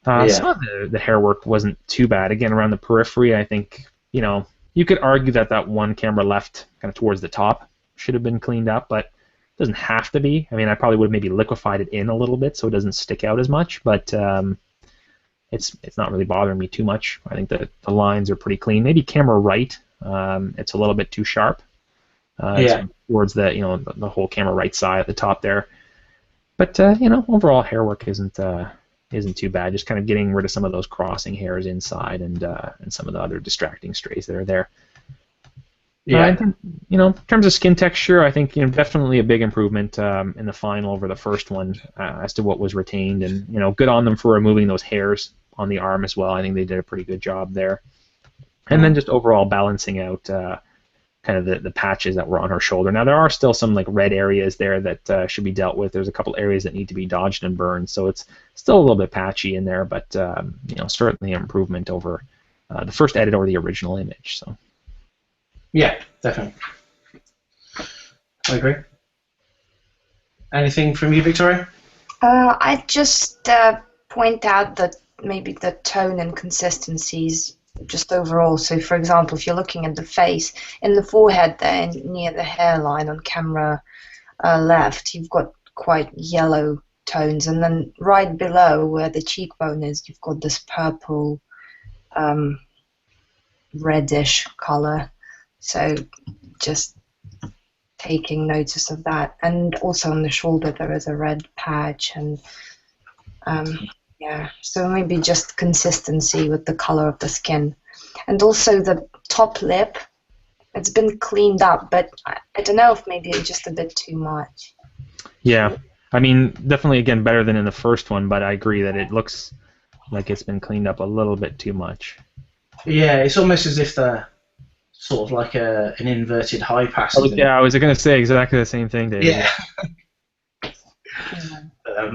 Some of the hair work wasn't too bad. Again, around the periphery, I think you could argue that one camera left kind of towards the top should have been cleaned up, but it doesn't have to be. I mean, I probably would have maybe liquefied it in a little bit so it doesn't stick out as much, but it's not really bothering me too much. I think the lines are pretty clean. Maybe camera right, it's a little bit too sharp. Towards the whole camera right side at the top there. But overall hair work isn't too bad. Just kind of getting rid of some of those crossing hairs inside and some of the other distracting strays that are there. In terms of skin texture, I think definitely a big improvement in the final over the first one as to what was retained, and good on them for removing those hairs on the arm as well. I think they did a pretty good job there. And then just overall balancing out kind of the patches that were on her shoulder. Now there are still some red areas there that should be dealt with. There's a couple areas that need to be dodged and burned, so it's still a little bit patchy in there, but certainly an improvement over the first edit over the original image. So.
Yeah, definitely. I agree. Anything from you, Victoria?
I just point out that maybe the tone and consistencies just overall. So, for example, if you're looking at the face, in the forehead there, near the hairline on camera left, you've got quite yellow tones, and then right below where the cheekbone is, you've got this purple, reddish color. So, just taking notice of that, and also on the shoulder there is a red patch, and Yeah, so maybe just consistency with the color of the skin. And also the top lip, it's been cleaned up, but I don't know if maybe it's just a bit too much.
Yeah, I mean, definitely, again, better than in the first one, but I agree that it looks like it's been cleaned up a little bit too much.
Yeah, it's almost as if they're sort of like an inverted high pass.
I was going to say exactly the same thing, David.
Yeah.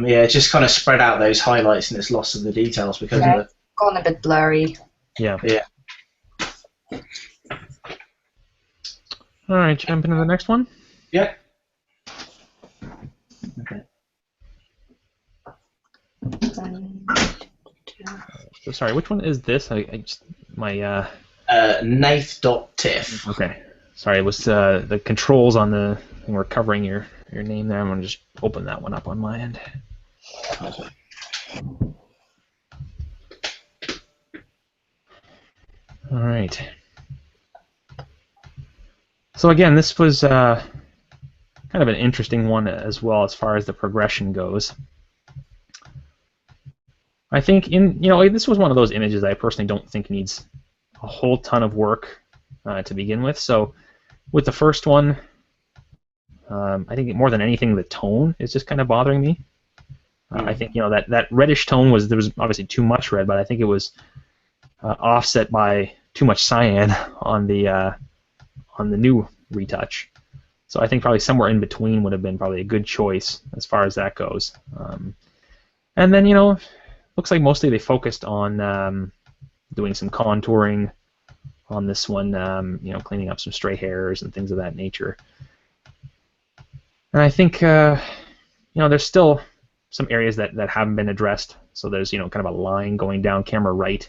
Yeah, just kind of spread out those highlights and it's lost of the details because of
it's gone a bit blurry.
Yeah.
Yeah.
All right, jump into the next one.
Yeah. Okay.
So sorry, which one is this? I just my
Nath.tiff.
Okay. Sorry, it was the controls on the thing were covering your name there. I'm gonna just open that one up on my end. All right. So again, this was kind of an interesting one as well as far as the progression goes. I think this was one of those images that I personally don't think needs a whole ton of work to begin with. So with the first one, I think more than anything, the tone is just kind of bothering me. I think that reddish tone there was obviously too much red, but I think it was offset by too much cyan on the new retouch. So I think probably somewhere in between would have been probably a good choice as far as that goes. And then looks like mostly they focused on doing some contouring on this one, cleaning up some stray hairs and things of that nature. And I think there's still some areas that haven't been addressed. So there's kind of a line going down camera right,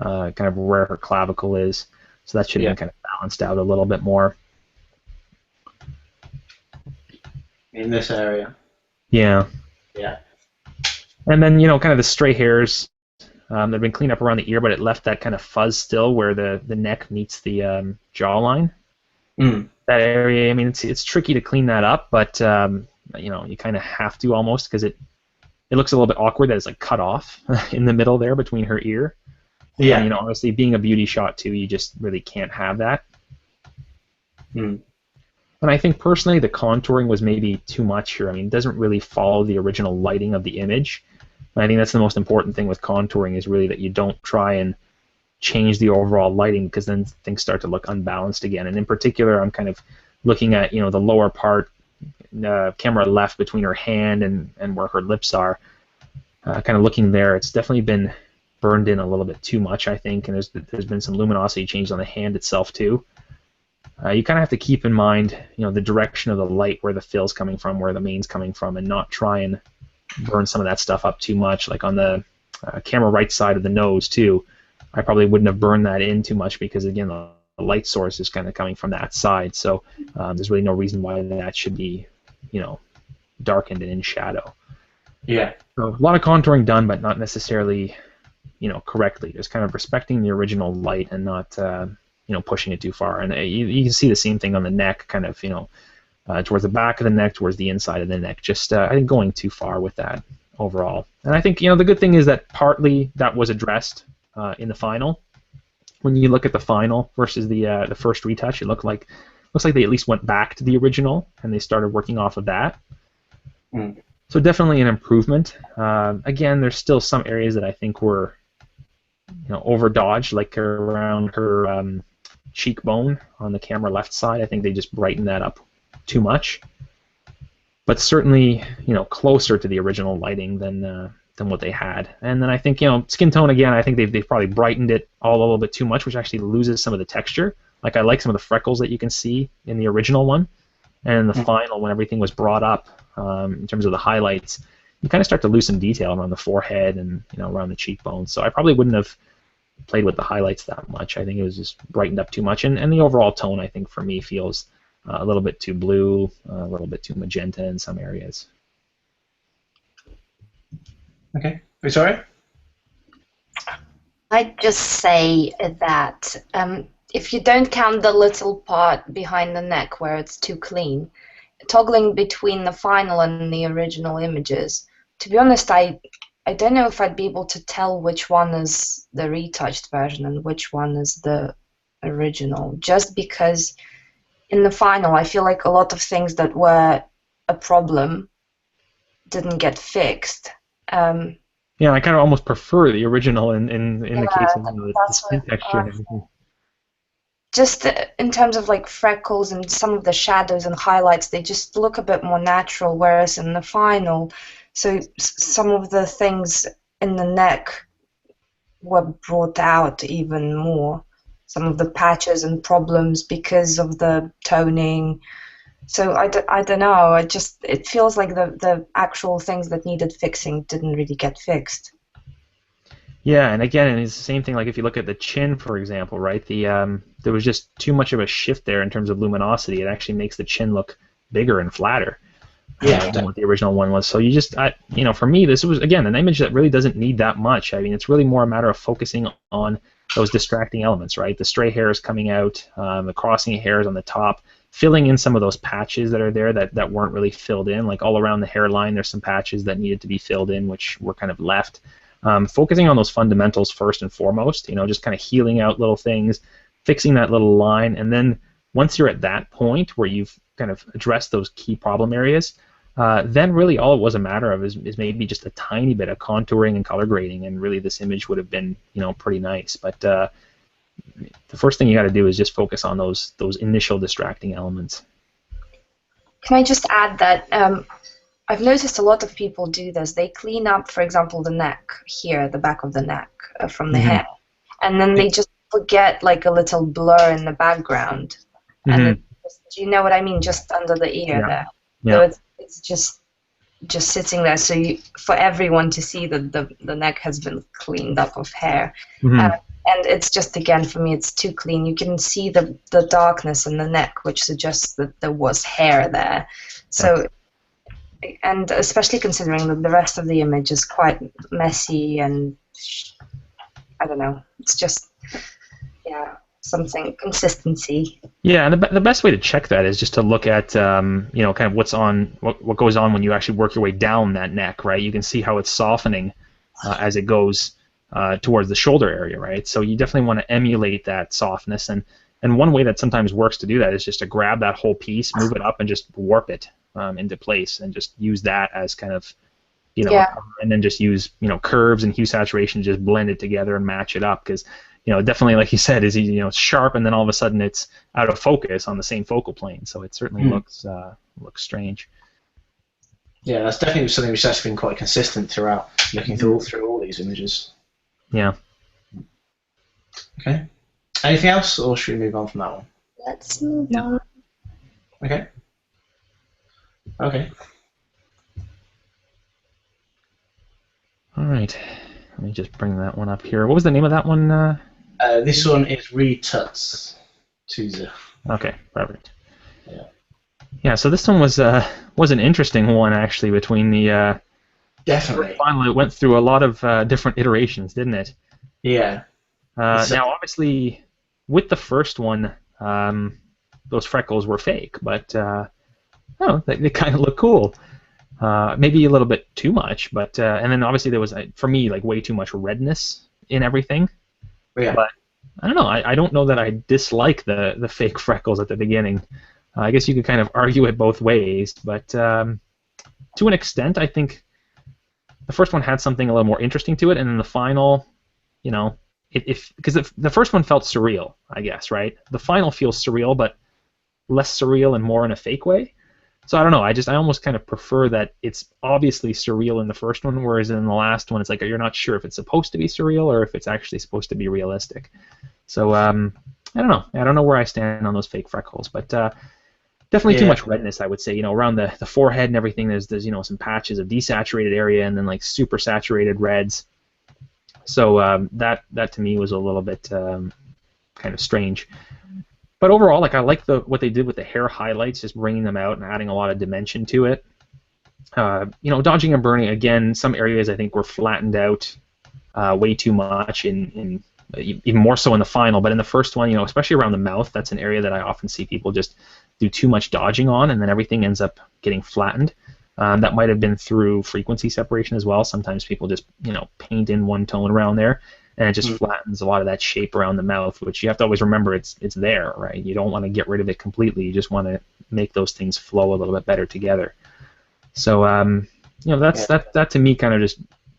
kind of where her clavicle is. So that should have been kind of balanced out a little bit more.
In this area.
Yeah.
Yeah.
And then kind of the stray hairs. They've been cleaned up around the ear, but it left that kind of fuzz still where the neck meets the jawline. That area, I mean, it's tricky to clean that up, but you kind of have to almost because it looks a little bit awkward that it's like cut off in the middle there between her ear.
Yeah.
And, honestly, being a beauty shot too, you just really can't have that. And I think personally the contouring was maybe too much here. I mean, it doesn't really follow the original lighting of the image. And I think that's the most important thing with contouring is really that you don't try and change the overall lighting because then things start to look unbalanced again. And in particular, I'm kind of looking at the lower part, camera left between her hand and where her lips are. Kind of looking there, it's definitely been burned in a little bit too much, I think, and there's been some luminosity changes on the hand itself too. You kind of have to keep in mind, the direction of the light, where the fill's coming from, where the main's coming from, and not try and burn some of that stuff up too much. Like on the camera right side of the nose too, I probably wouldn't have burned that in too much because again, the light source is kind of coming from that side. So there's really no reason why that should be, darkened and in shadow.
Yeah.
So a lot of contouring done, but not necessarily, correctly. Just kind of respecting the original light and not, pushing it too far. And you can see the same thing on the neck, kind of, towards the back of the neck, towards the inside of the neck. Just, I think, going too far with that overall. And I think, the good thing is that partly that was addressed in the final. When you look at the final versus the first retouch, it looks like they at least went back to the original and they started working off of that. So definitely an improvement. Again, there's still some areas that I think were, over dodged, like around her cheekbone on the camera left side. I think they just brightened that up too much. But certainly, closer to the original lighting than what they had. And then I think, skin tone again, I think they've probably brightened it all a little bit too much, which actually loses some of the texture. Like I like some of the freckles that you can see in the original one, and in the final, when everything was brought up in terms of the highlights, you kind of start to lose some detail around the forehead and around the cheekbones. So I probably wouldn't have played with the highlights that much. I think it was just brightened up too much, and the overall tone, I think, for me feels a little bit too blue, a little bit too magenta in some areas.
Okay. Sorry?
I'd just say that if you don't count the little part behind the neck where it's too clean, toggling between the final and the original images, to be honest, I I don't know if I'd be able to tell which one is the retouched version and which one is the original, just because in the final I feel like a lot of things that were a problem didn't get fixed.
Yeah, I kind of almost prefer the original in the case of the
That's
skin
what
texture and everything.
just in terms of like freckles and some of the shadows and highlights, they just look a bit more natural, whereas in the final, so some of the things in the neck were brought out even more. Some of the patches and problems because of the toning. So I don't know. It feels like the actual things that needed fixing didn't really get fixed.
Yeah, and again, it's the same thing. Like if you look at the chin, for example, right? There was just too much of a shift there in terms of luminosity. It actually makes the chin look bigger and flatter than what the original one was. So for me, this was again an image that really doesn't need that much. I mean, it's really more a matter of focusing on those distracting elements, right? The stray hairs coming out, the crossing hairs on the top, filling in some of those patches that are there that weren't really filled in. Like all around the hairline, there's some patches that needed to be filled in, which were kind of left. Focusing on those fundamentals first and foremost, just kind of healing out little things, fixing that little line, and then once you're at that point where you've kind of addressed those key problem areas, then really all it was a matter of is maybe just a tiny bit of contouring and color grading, and really this image would have been pretty nice. But the first thing you got to do is just focus on those initial distracting elements.
Can I just add that I've noticed a lot of people do this. They clean up, for example, the neck here, the back of the neck from the hair, and then they just forget like a little blur in the background. And do you know what I mean? Just under the ear there.
Yeah.
So it's just sitting there. So for everyone to see that the neck has been cleaned up of hair. And it's just, again, for me, it's too clean. You can see the darkness in the neck, which suggests that there was hair there. So. And especially considering that the rest of the image is quite messy and I don't know, it's just something consistency.
Yeah, and the best way to check that is just to look at kind of what goes on when you actually work your way down that neck, right? You can see how it's softening as it goes towards the shoulder area, right? So you definitely want to emulate that softness, and one way that sometimes works to do that is just to grab that whole piece, move it up, and just warp it into place, and just use that as kind of, and then just use curves and hue saturation, just blend it together and match it up, because definitely, like you said, is it's sharp, and then all of a sudden it's out of focus on the same focal plane, so it certainly looks strange.
Yeah, that's definitely something which has been quite consistent throughout, looking through all these images.
Yeah.
Okay. Anything else, or should we move on from that one?
Let's move on.
Okay. Okay.
All right. Let me just bring that one up here. What was the name of that one?
This one is Retouch.
Okay, perfect.
Yeah.
Yeah. So this one was an interesting one actually. Between the
definitely.
Finally, it went through a lot of different iterations, didn't it?
Yeah.
Now, obviously, with the first one, those freckles were fake, but they kind of look cool. Maybe a little bit too much, but and then obviously there was, for me, like way too much redness in everything.
Yeah.
But I don't know. I don't know that I dislike the fake freckles at the beginning. I guess you could kind of argue it both ways, but to an extent, I think the first one had something a little more interesting to it, and then the final, because the first one felt surreal, I guess, right? The final feels surreal, but less surreal and more in a fake way. So I don't know. I almost kind of prefer that it's obviously surreal in the first one, whereas in the last one, it's like you're not sure if it's supposed to be surreal or if it's actually supposed to be realistic. So I don't know. I don't know where I stand on those fake freckles, but definitely too much redness, I would say. Around the forehead and everything, there's some patches of desaturated area and then like super saturated reds. So that to me was a little bit kind of strange. But overall, like I like what they did with the hair highlights, just bringing them out and adding a lot of dimension to it. Dodging and burning, again, some areas I think were flattened out way too much, in even more so in the final. But in the first one, especially around the mouth, that's an area that I often see people just do too much dodging on, and then everything ends up getting flattened. That might have been through frequency separation as well. Sometimes people just, paint in one tone around there, and it just flattens a lot of that shape around the mouth, which you have to always remember it's there, right? You don't want to get rid of it completely. You just want to make those things flow a little bit better together. So, that to me kind of just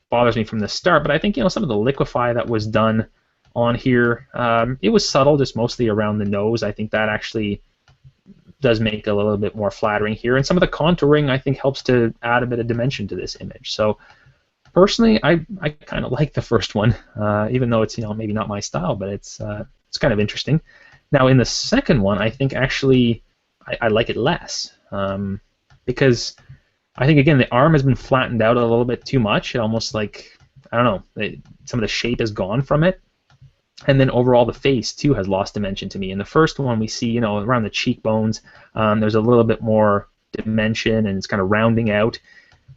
bothers me from the start. But I think, some of the liquify that was done on here, it was subtle, just mostly around the nose. I think that actually does make it a little bit more flattering here, and some of the contouring I think helps to add a bit of dimension to this image. So personally, I kind of like the first one, even though it's maybe not my style, but it's kind of interesting. Now in the second one, I think actually I like it less, because I think again the arm has been flattened out a little bit too much. It almost like, I don't know, some of the shape is gone from it. And then overall the face too has lost dimension to me. In the first one we see, around the cheekbones, there's a little bit more dimension and it's kind of rounding out.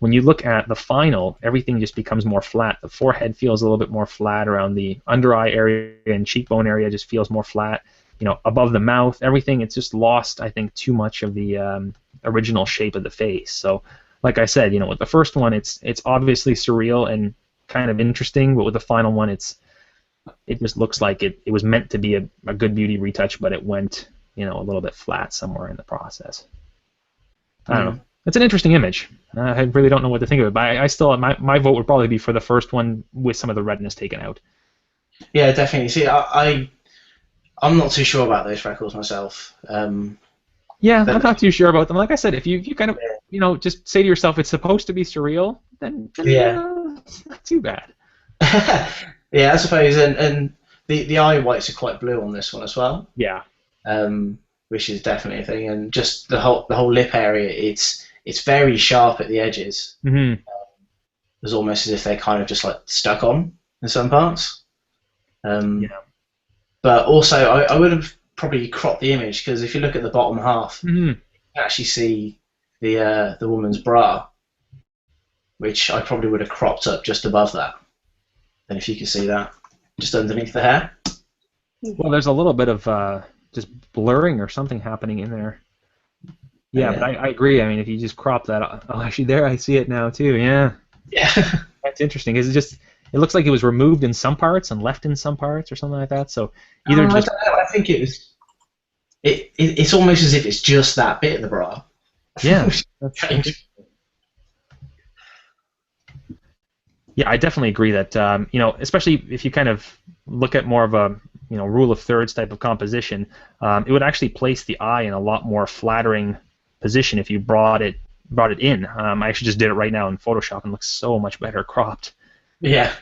When you look at the final, everything just becomes more flat. The forehead feels a little bit more flat, around the under eye area and cheekbone area just feels more flat. Above the mouth, everything, it's just lost, I think, too much of the original shape of the face. So like I said, with the first one it's obviously surreal and kind of interesting, but with the final one it just looks like it was meant to be a good beauty retouch, but it went, a little bit flat somewhere in the process. I don't know. It's an interesting image. I really don't know what to think of it, but I still, my vote would probably be for the first one with some of the redness taken out.
Yeah, definitely. See, I'm not too sure about those freckles myself.
Yeah, I'm not too sure about them. Like I said, if you kind of, just say to yourself it's supposed to be surreal, then it's not too bad.
Yeah, I suppose, and the eye whites are quite blue on this one as well.
Yeah.
Which is definitely a thing, and just the whole lip area, it's very sharp at the edges.
Mm-hmm.
It's almost as if they're kind of just like stuck on in some parts.
Yeah.
But also, I would have probably cropped the image, because if you look at the bottom half, you can actually see the woman's bra, which I probably would have cropped up just above that. And if you can see that, just underneath the hair.
Well, there's a little bit of just blurring or something happening in there. Yeah, but I agree. I mean, if you just crop that, oh, actually, there I see it now too. Yeah.
Yeah.
That's interesting. It looks like it was removed in some parts and left in some parts or something like that. So either just.
I don't know. I think it was. It's almost as if it's just that bit of the bra.
Yeah. That's Yeah, I definitely agree that especially if you kind of look at more of a rule of thirds type of composition, it would actually place the eye in a lot more flattering position if you brought it in. I actually just did it right now in Photoshop and it looks so much better cropped.
Yeah.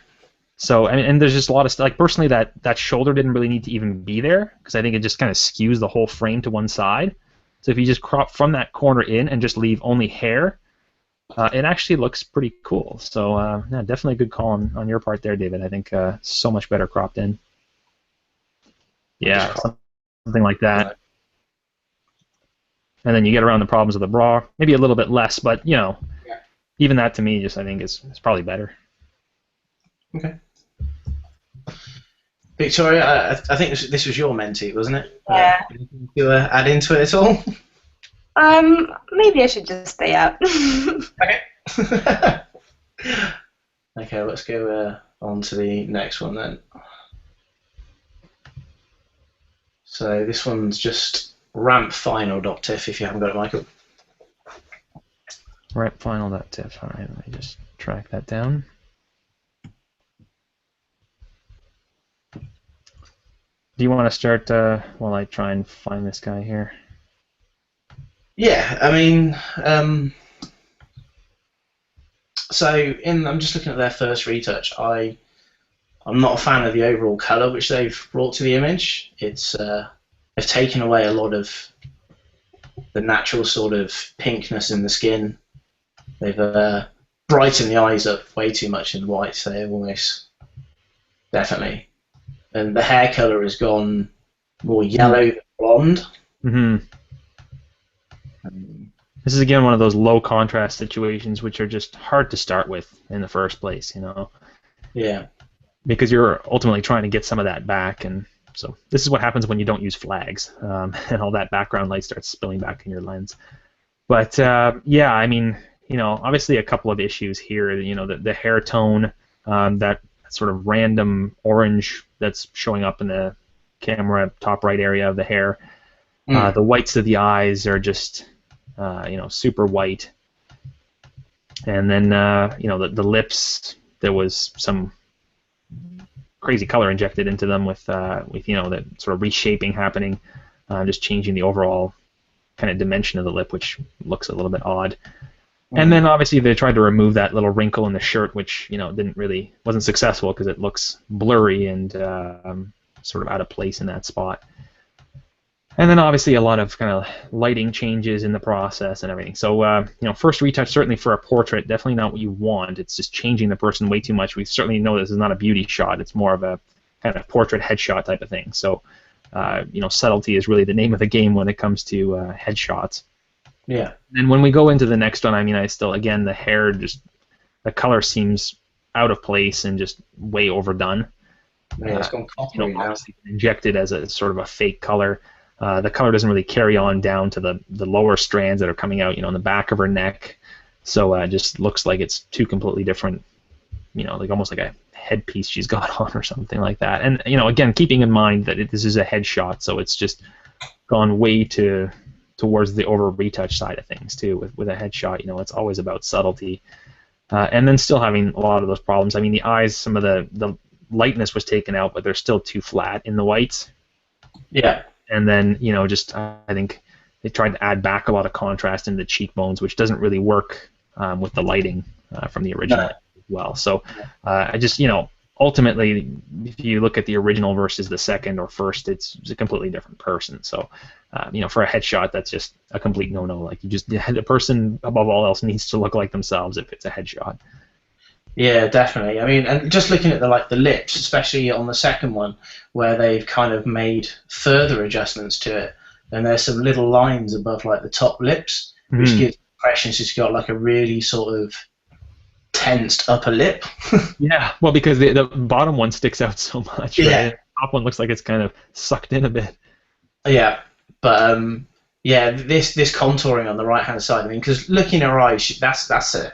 So and there's just a lot of like personally that shoulder didn't really need to even be there, because I think it just kind of skews the whole frame to one side. So if you just crop from that corner in and just leave only hair. It actually looks pretty cool. So yeah, definitely a good call on your part there, David. I think so much better cropped in. Yeah, something like that. And then you get around the problems of the bra, maybe a little bit less, but even that to me, just I think is probably better.
Okay. Victoria, I think this was your mentee, wasn't it?
Yeah.
Anything to add into it at all?
Maybe I should just stay out.
Okay. Okay, let's go on to the next one then. So this one's just ramp final.tiff if you haven't got it, Michael.
Ramp final.tiff. All right, let me just track that down. Do you want to start while I try and find this guy here?
Yeah, I mean, so I'm just looking at their first retouch. I'm not a fan of the overall color which they've brought to the image. It's they've taken away a lot of the natural sort of pinkness in the skin. They've brightened the eyes up way too much in white. So they're almost definitely, and the hair color has gone more yellow than blonde.
Mm-hmm. This is again one of those low contrast situations which are just hard to start with in the first place,
Yeah.
Because you're ultimately trying to get some of that back, and so this is what happens when you don't use flags, and all that background light starts spilling back in your lens. But yeah, I mean, obviously a couple of issues here. The hair tone, that sort of random orange that's showing up in the camera top right area of the hair. The whites of the eyes are just, super white. And then, the lips, there was some crazy color injected into them with that sort of reshaping happening, just changing the overall kind of dimension of the lip, which looks a little bit odd. And then obviously they tried to remove that little wrinkle in the shirt, which wasn't successful because it looks blurry and sort of out of place in that spot. And then obviously a lot of kind of lighting changes in the process and everything. So first retouch, certainly for a portrait, definitely not what you want. It's just changing the person way too much. We certainly know this is not a beauty shot. It's more of a kind of portrait headshot type of thing. So subtlety is really the name of the game when it comes to headshots.
Yeah.
And when we go into the next one, I still, again, the hair, just the color seems out of place and just way overdone.
Yeah, it's gone coppery now.
Obviously injected as a sort of a fake color. The color doesn't really carry on down to the lower strands that are coming out, in the back of her neck. So it just looks like it's two completely different, like almost like a headpiece she's got on or something like that. And again, keeping in mind that this is a headshot, so it's just gone way towards the over retouch side of things too. With a headshot, it's always about subtlety, and then still having a lot of those problems. The eyes, some of the lightness was taken out, but they're still too flat in the whites.
Yeah.
And then just I think they tried to add back a lot of contrast in the cheekbones, which doesn't really work with the lighting from the original as well. So I just ultimately, if you look at the original versus the second or first, it's a completely different person. So for a headshot, that's just a complete no-no. Like the person above all else needs to look like themselves if it's a headshot.
Yeah, definitely. And just looking at the lips, especially on the second one, where they've kind of made further adjustments to it, and there's some little lines above the top lips, which gives the impression she's got a really sort of tensed upper lip.
Yeah, well, because the bottom one sticks out so much.
Yeah.
Right? The top one looks like it's kind of sucked in a bit.
Yeah, but this contouring on the right hand side. Because looking at her eyes, that's a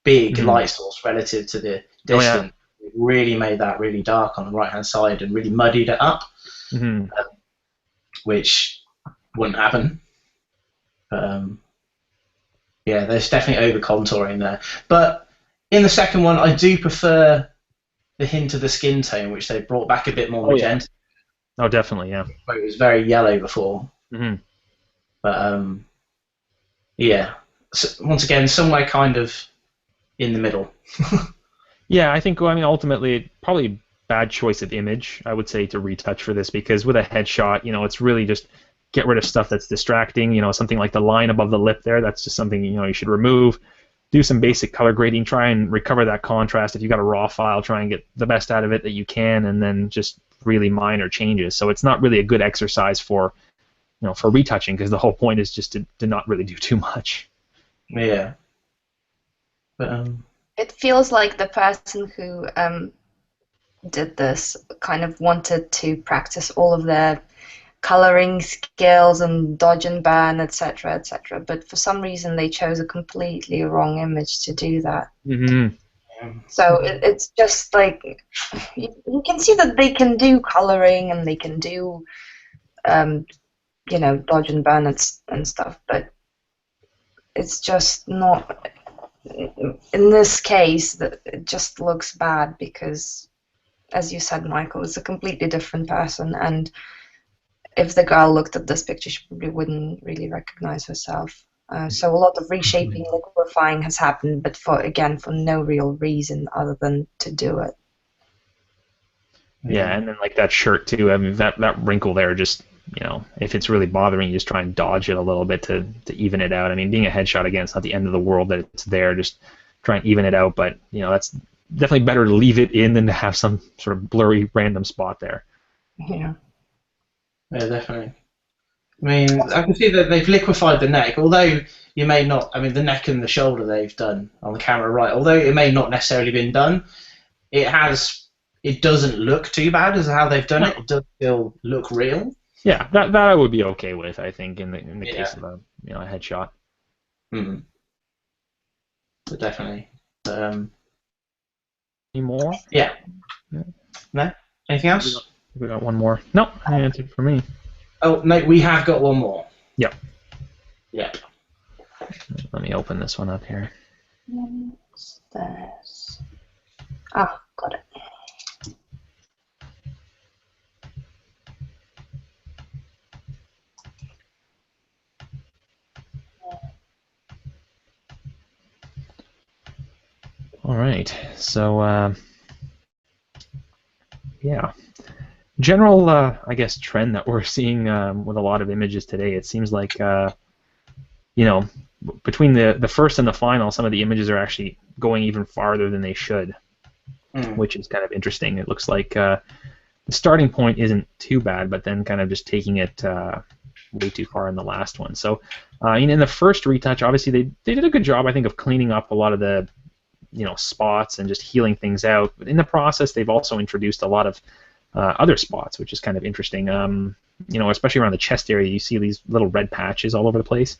big light source relative to the distance. It really made that really dark on the right hand side and really muddied it up, which wouldn't happen. But there's definitely over contouring there. But in the second one, I do prefer the hint of the skin tone, which they brought back a bit more magenta.
Oh, definitely, yeah.
It was very yellow before. But so, once again, somewhere kind of in the middle.
Yeah, I think, ultimately, probably bad choice of image, I would say, to retouch for this, because with a headshot, it's really just get rid of stuff that's distracting, something like the line above the lip there, that's just something, you should remove. Do some basic color grading, try and recover that contrast. If you got a raw file, try and get the best out of it that you can, and then just really minor changes. So it's not really a good exercise for retouching, because the whole point is just to not really do too much.
Yeah. But,
it feels like the person who did this kind of wanted to practice all of their coloring skills and dodge and burn, etc., etc. But for some reason, they chose a completely wrong image to do that. So it's just like you can see that they can do coloring and they can do, dodge and burn and stuff, but it's just not. In this case, that it just looks bad because, as you said, Michael, it's a completely different person, and if the girl looked at this picture, she probably wouldn't really recognize herself. So a lot of reshaping, liquifying has happened, but for no real reason other than to do it.
Yeah, and then that shirt too. That wrinkle there, just if it's really bothering you, just try and dodge it a little bit to even it out. Being a headshot, again, it's not the end of the world that it's there. Just try and even it out, but that's definitely better to leave it in than to have some sort of blurry random spot there.
Yeah.
Yeah, definitely. I can see that they've liquefied the neck, although you may not. The neck and the shoulder they've done on the camera, right? Although it may not necessarily been done, it doesn't look too bad as how they've done it. It does still look real.
Yeah, that I would be okay with. I think in the case of a headshot.
Mm-hmm. but definitely.
Any more?
Yeah.
Yeah.
No? Anything else?
We got one more. No, I answered for me.
Oh, no, we have got one more.
Yep.
Yep.
Let me open this one up here.
What's this? Ah, got it.
All right. So, yeah. General, I guess, trend that we're seeing with a lot of images today. It seems like, you know, between the first and the final, some of the images are actually going even farther than they should, which is kind of interesting. It looks like the starting point isn't too bad, but then kind of just taking it way too far in the last one. So, in the first retouch, obviously they did a good job, I think, of cleaning up a lot of the spots and just healing things out. But in the process, they've also introduced a lot of other spots, which is kind of interesting. Especially around the chest area, you see these little red patches all over the place.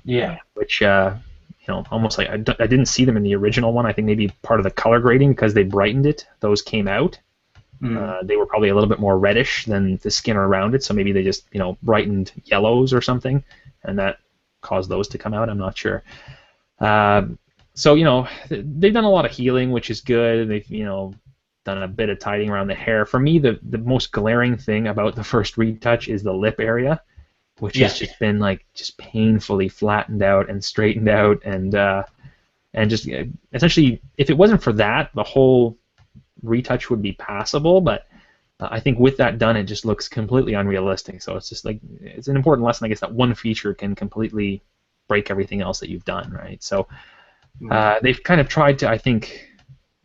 Yeah.
Which almost like I didn't see them in the original one. I think maybe part of the color grading, because they brightened it, those came out. They were probably a little bit more reddish than the skin around it, so maybe they just brightened yellows or something, and that caused those to come out. I'm not sure. So they've done a lot of healing, which is good. They've done a bit of tidying around the hair. For me, the most glaring thing about the first retouch is the lip area, which has just been just painfully flattened out and straightened out, and just essentially, if it wasn't for that, the whole retouch would be passable. But I think with that done, it just looks completely unrealistic. So it's just it's an important lesson, I guess, that one feature can completely break everything else that you've done, right? So they've kind of tried to, I think,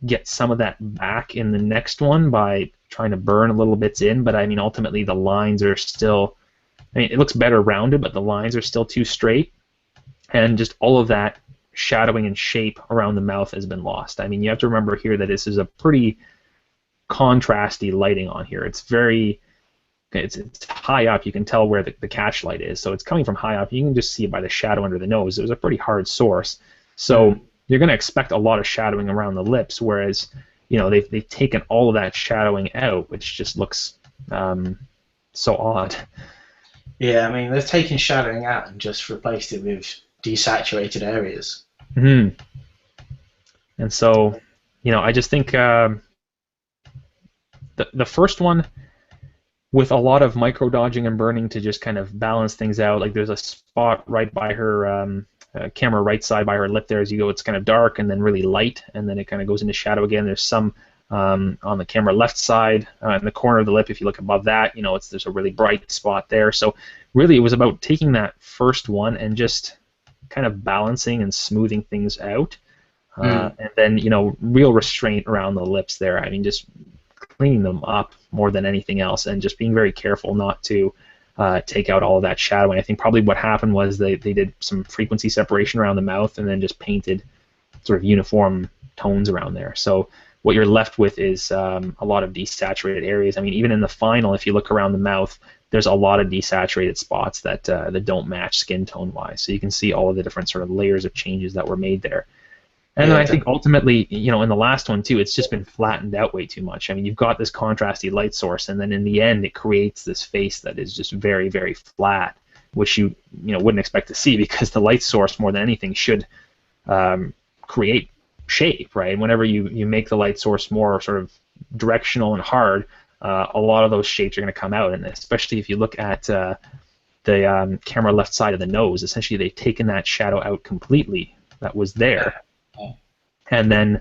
get some of that back in the next one by trying to burn a little bits in, but I mean, ultimately the lines are still, it looks better rounded, but the lines are still too straight, and just all of that shadowing and shape around the mouth has been lost. I mean, you have to remember here that this is a pretty contrasty lighting on here. It's high up. You can tell where the catch light is, so it's coming from high up. You can just see it by the shadow under the nose. It was a pretty hard source, so you're going to expect a lot of shadowing around the lips, whereas they've taken all of that shadowing out, which just looks so odd.
Yeah, I mean, they've taken shadowing out and just replaced it with desaturated areas.
And so, I just think the first one, with a lot of micro dodging and burning to just kind of balance things out, like there's a spot right by her camera right side by her lip there. As you go, it's kind of dark and then really light, and then it kind of goes into shadow again. There's some on the camera left side in the corner of the lip. If you look above that, there's a really bright spot there. So really, it was about taking that first one and just kind of balancing and smoothing things out, and then real restraint around the lips there. I mean, just cleaning them up more than anything else, and just being very careful not to take out all of that shadowing. I think probably what happened was they did some frequency separation around the mouth and then just painted sort of uniform tones around there. So what you're left with is a lot of desaturated areas. I mean, even in the final, if you look around the mouth, there's a lot of desaturated spots that don't match skin tone wise. So you can see all of the different sort of layers of changes that were made there. And then I think ultimately, in the last one too, it's just been flattened out way too much. I mean, you've got this contrasty light source, and then in the end, it creates this face that is just very, very flat, which you wouldn't expect to see, because the light source, more than anything, should create shape, right? Whenever you make the light source more sort of directional and hard, a lot of those shapes are going to come out, and especially if you look at the camera left side of the nose, essentially they've taken that shadow out completely that was there. And then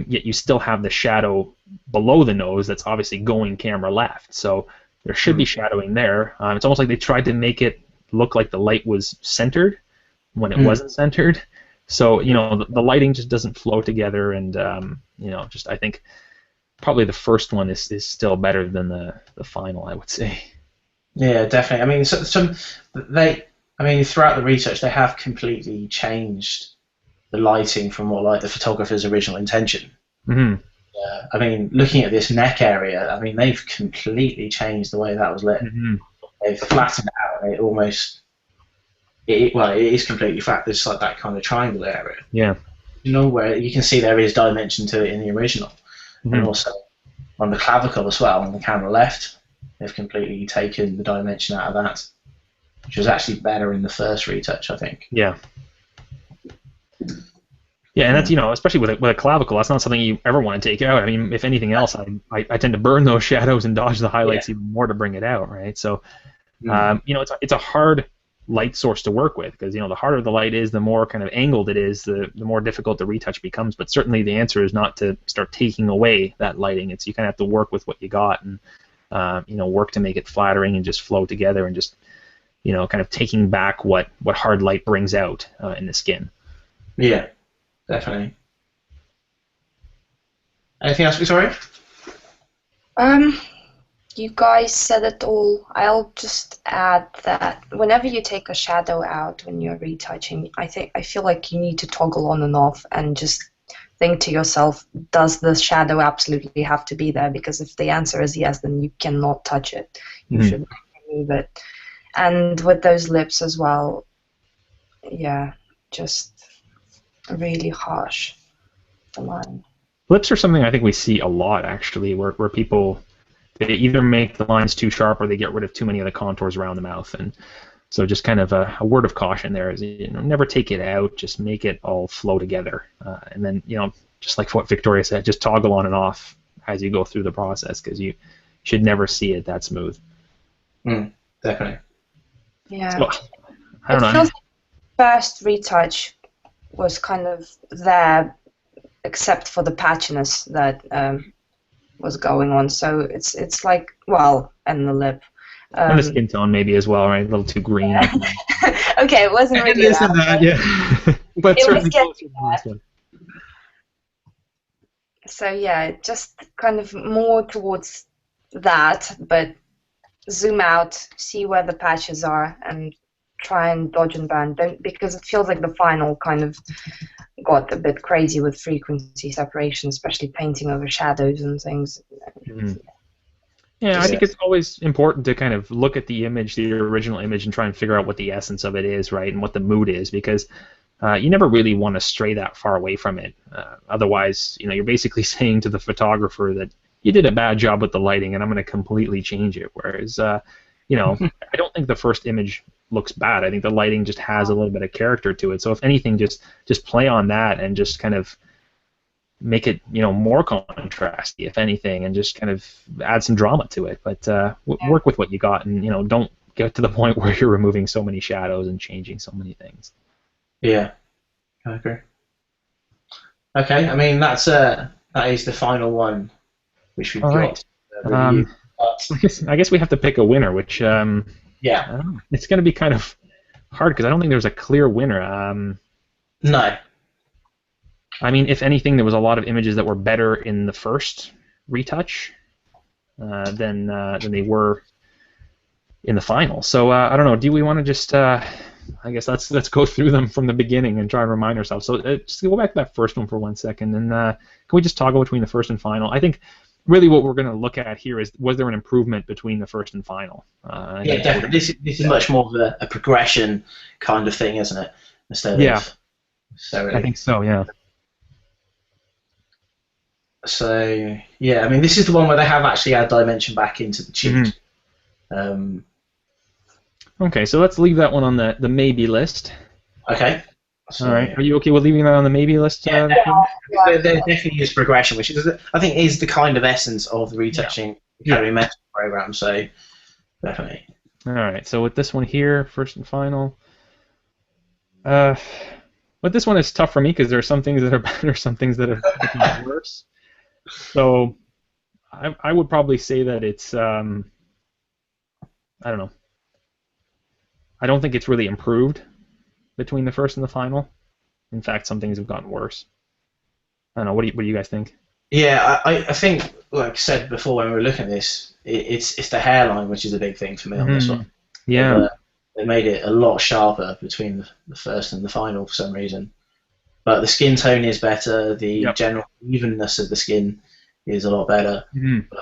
yet you still have the shadow below the nose that's obviously going camera left. So there should be shadowing there. It's almost like they tried to make it look like the light was centered when it wasn't centered. So the lighting just doesn't flow together, and just I think probably the first one is still better than the final, I would say.
Yeah, definitely. I mean, throughout the research, they have completely changed the lighting from what the photographer's original intention. I mean, looking at this neck area, I mean, they've completely changed the way that was lit. They've flattened it out, and it almost, it is completely flat. There's like that kind of triangle area.
Yeah.
where you can see there is dimension to it in the original, and also on the clavicle as well, on the camera left, they've completely taken the dimension out of that, which was actually better in the first retouch, I think.
Yeah. Yeah, and that's, especially with a clavicle, that's not something you ever want to take out. I mean, if anything else, I tend to burn those shadows and dodge the highlights even more to bring it out, right? So, it's a hard light source to work with, because the harder the light is, the more kind of angled it is, the more difficult the retouch becomes. But certainly the answer is not to start taking away that lighting. It's you kind of have to work with what you got, and work to make it flattering and just flow together, and just kind of taking back what hard light brings out in the skin.
Yeah, definitely. Anything else, Victoria?
You guys said it all. I'll just add that whenever you take a shadow out when you're retouching, I feel like you need to toggle on and off and just think to yourself, does the shadow absolutely have to be there? Because if the answer is yes, then you cannot touch it. You should remove it. And with those lips as well, yeah, just really harsh, the line.
Lips are something I think we see a lot, actually, where people, they either make the lines too sharp or they get rid of too many of the contours around the mouth. And so just kind of a word of caution there is, never take it out, just make it all flow together. And then, just like what Victoria said, just toggle on and off as you go through the process, because you should never see it that smooth.
Definitely.
Yeah.
So, I don't know.
It feels like the first retouch was kind of there, except for the patchiness that was going on. So it's like, well, and the lip.
And the skin tone maybe as well, right? A little too green.
Okay, it wasn't really
it isn't that, yeah. But
it
certainly
was getting there. So yeah, just kind of more towards that, but zoom out, see where the patches are, and try and dodge and burn. Because it feels like the final kind of got a bit crazy with frequency separation, especially painting over shadows and things.
Yeah, I think it's always important to kind of look at the image, the original image, and try and figure out what the essence of it is, right, and what the mood is, because you never really want to stray that far away from it. Otherwise, you're basically saying to the photographer that you did a bad job with the lighting, and I'm going to completely change it. Whereas, I don't think the first image looks bad. I think the lighting just has a little bit of character to it. So if anything, just play on that and just kind of make it, more contrasty, if anything, and just kind of add some drama to it. But work with what you got, and don't get to the point where you're removing so many shadows and changing so many things.
Yeah, I agree. Okay, I mean that is the final one, which we've got.
Right. I guess we have to pick a winner, which
yeah,
it's going to be kind of hard because I don't think there's a clear winner.
No.
I mean, if anything, there was a lot of images that were better in the first retouch than they were in the final. So I don't know. Do we want to just? I guess let's go through them from the beginning and try and remind ourselves. So just go back to that first one for 1 second, and can we just toggle between the first and final? I think really what we're going to look at here is, was there an improvement between the first and final?
Yeah, definitely. This is much more of a progression kind of thing, isn't it? Instead of
I think so, yeah.
So, yeah, I mean, this is the one where they have actually added dimension back into the cheek.
Okay, so let's leave that one on the maybe list.
Okay. So,
all right. Are you okay with leaving that on the maybe list?
Yeah, there definitely is progression, which is, I think, is the kind of essence of the retouching Mentorship program. So, definitely.
All right. So with this one here, first and final. But this one is tough for me because there are some things that are better, some things that are worse. So I would probably say that it's I don't know. I don't think it's really improved between the first and the final. In fact, some things have gotten worse. I don't know. What do you guys think?
Yeah, I think, like I said before when we were looking at this, it's the hairline which is a big thing for me on this one.
Yeah.
They made it a lot sharper between the first and the final for some reason. But the skin tone is better. The general evenness of the skin is a lot better. But,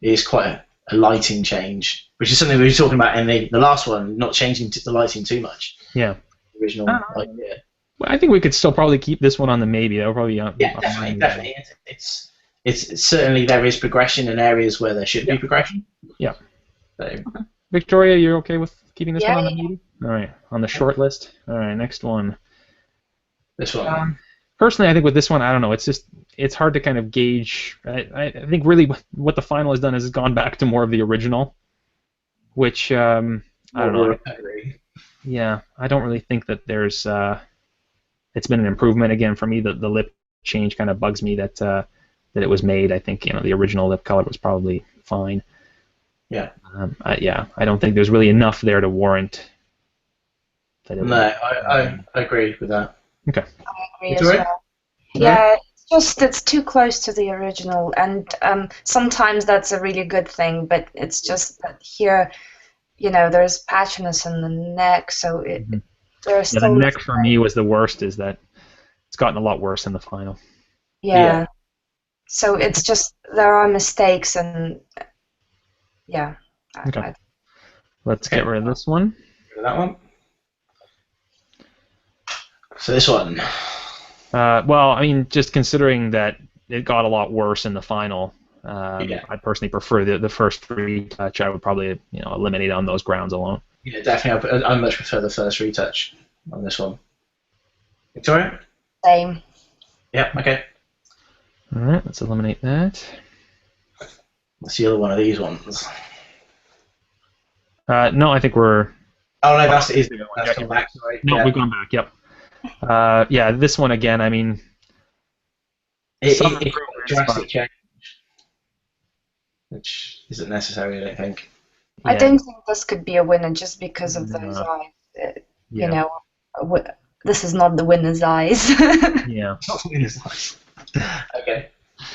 it is quite a lighting change, which is something we were talking about in the last one, not changing the lighting too much.
Yeah.
The original idea.
Well, I think we could still probably keep this one on the maybe. That would probably be on
Definitely,
mine.
definitely. It's certainly there is progression in areas where there should be progression.
Yeah.
So,
Victoria, you're okay with keeping this one
Yeah,
on the maybe? All right, on the short list. All right, next one.
this one.
Personally, I think with this one, I don't know. It's hard to kind of gauge. I think really what the final has done is it's gone back to more of the original, which I don't know. Yeah, I don't really think that there's. It's been an improvement again for me. The lip change kind of bugs me that it was made. I think the original lip color was probably fine.
Yeah.
I don't think there's really enough there to warrant.
No, I agree with that.
Okay.
I agree as well. Yeah, it's too close to the original, and sometimes that's a really good thing, but it's just that here, there's patchiness in the neck, so there's
the neck for me was the worst. Is that it's gotten a lot worse in the final.
Yeah. So it's just there are mistakes, and yeah.
Okay. Let's get rid of this one.
Get rid of that one. So this one.
Well, I mean, just considering that it got a lot worse in the final, I personally prefer the first retouch. I would probably eliminate on those grounds alone.
Yeah, definitely. I much prefer the first retouch on this one. Victoria?
Same.
Yeah, okay.
All right, let's eliminate that.
What's the other one of these ones?
No, I think we're...
Oh, no, that's come back. Sorry.
No, we've gone back, yep. Yeah, this one again, I mean...
It's a drastic change, which isn't necessary, I don't think.
Yeah. I don't think this could be a winner just because of those eyes. This is not the winner's eyes.
Yeah.
Not the winner's eyes. Okay.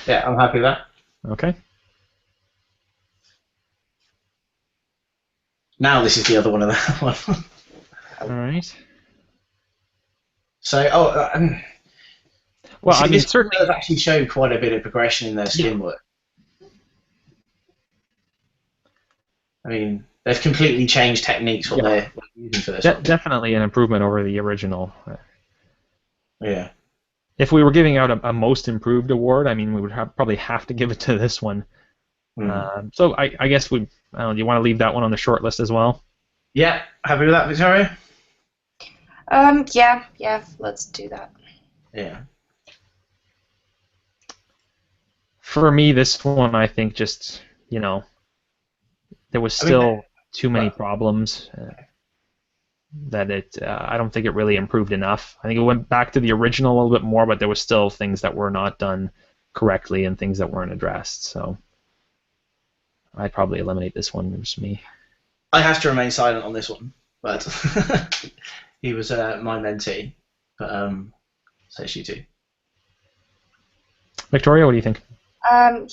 Yeah, I'm happy with that.
Okay.
Now this is the other one of that one.
All right.
So,
well, I mean, certainly
they've actually showed quite a bit of progression in their skin work. I mean, they've completely changed techniques what they're using for this one.
Definitely an improvement over the original.
Yeah.
If we were giving out a most improved award, I mean, we would probably have to give it to this one. So I guess do you want to leave that one on the short list as well?
Yeah, happy with that, Victoria?
Yeah, let's do that.
Yeah.
For me, this one, I think just, there was still too many problems that I don't think it really improved enough. I think it went back to the original a little bit more, but there was still things that were not done correctly and things that weren't addressed. So I'd probably eliminate this one. It was me.
I have to remain silent on this one, but he was my mentee. But so she too.
Victoria, what do you think?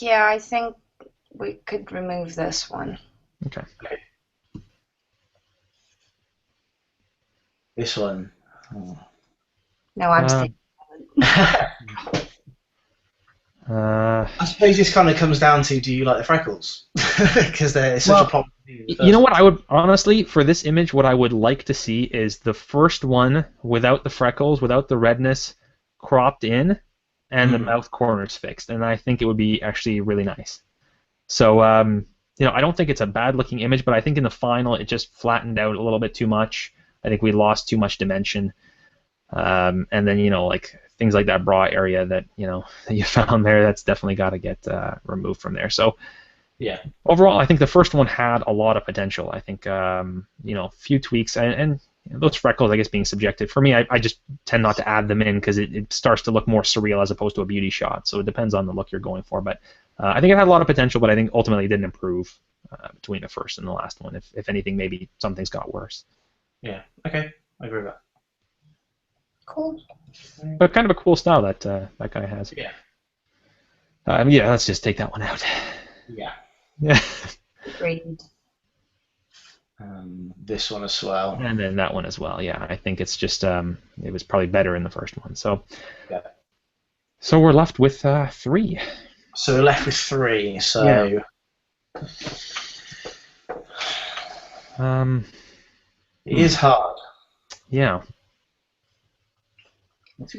Yeah, I think we could remove this one.
Okay.
This one.
No, I'm still.
I suppose this kind of comes down to, do you like the freckles? Because they're such a problem.
You know what I would, honestly, for this image, what I would like to see is the first one without the freckles, without the redness, cropped in, and the mouth corners fixed. And I think it would be actually really nice. So, I don't think it's a bad-looking image, but I think in the final it just flattened out a little bit too much. I think we lost too much dimension. And then, like things like that bra area that, that you found there, that's definitely got to get removed from there. So,
yeah.
Overall, I think the first one had a lot of potential. I think, a few tweaks, and those freckles, I guess, being subjective. For me, I just tend not to add them in because it starts to look more surreal as opposed to a beauty shot. So it depends on the look you're going for. But I think it had a lot of potential, but I think ultimately it didn't improve between the first and the last one. If anything, maybe some things got worse.
Yeah, okay. I agree with that.
Cool.
But kind of a cool style that that guy has.
Yeah.
Yeah, let's just take that one out.
Yeah.
Yeah.
Agreed.
This one as well.
And then that one as well. Yeah, I think it's just it was probably better in the first one. So.
Yeah.
So we're left with 3.
So we're left with 3. So.
Yeah.
It is hard.
Yeah.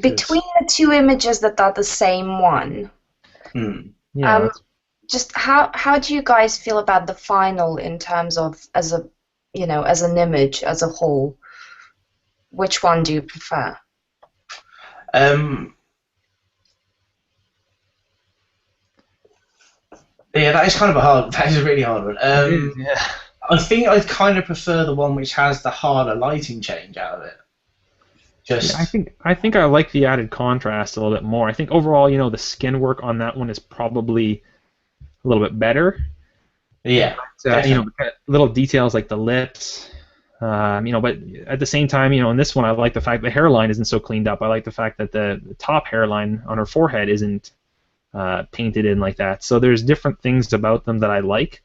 Between the two images that are the same one,
Yeah.
just how do you guys feel about the final in terms of as a as an image as a whole? Which one do you prefer?
Yeah, that is kind of that is a really hard one.
It is, yeah.
I think I'd kind of prefer the one which has the harder lighting change out of it. Just
Yeah, I think I like the added contrast a little bit more. I think overall, the skin work on that one is probably a little bit better.
yeah,
Kind of little details like the lips. But at the same time, in this one, I like the fact the hairline isn't so cleaned up. I like the fact that the top hairline on her forehead isn't painted in like that. So there's different things about them that I like.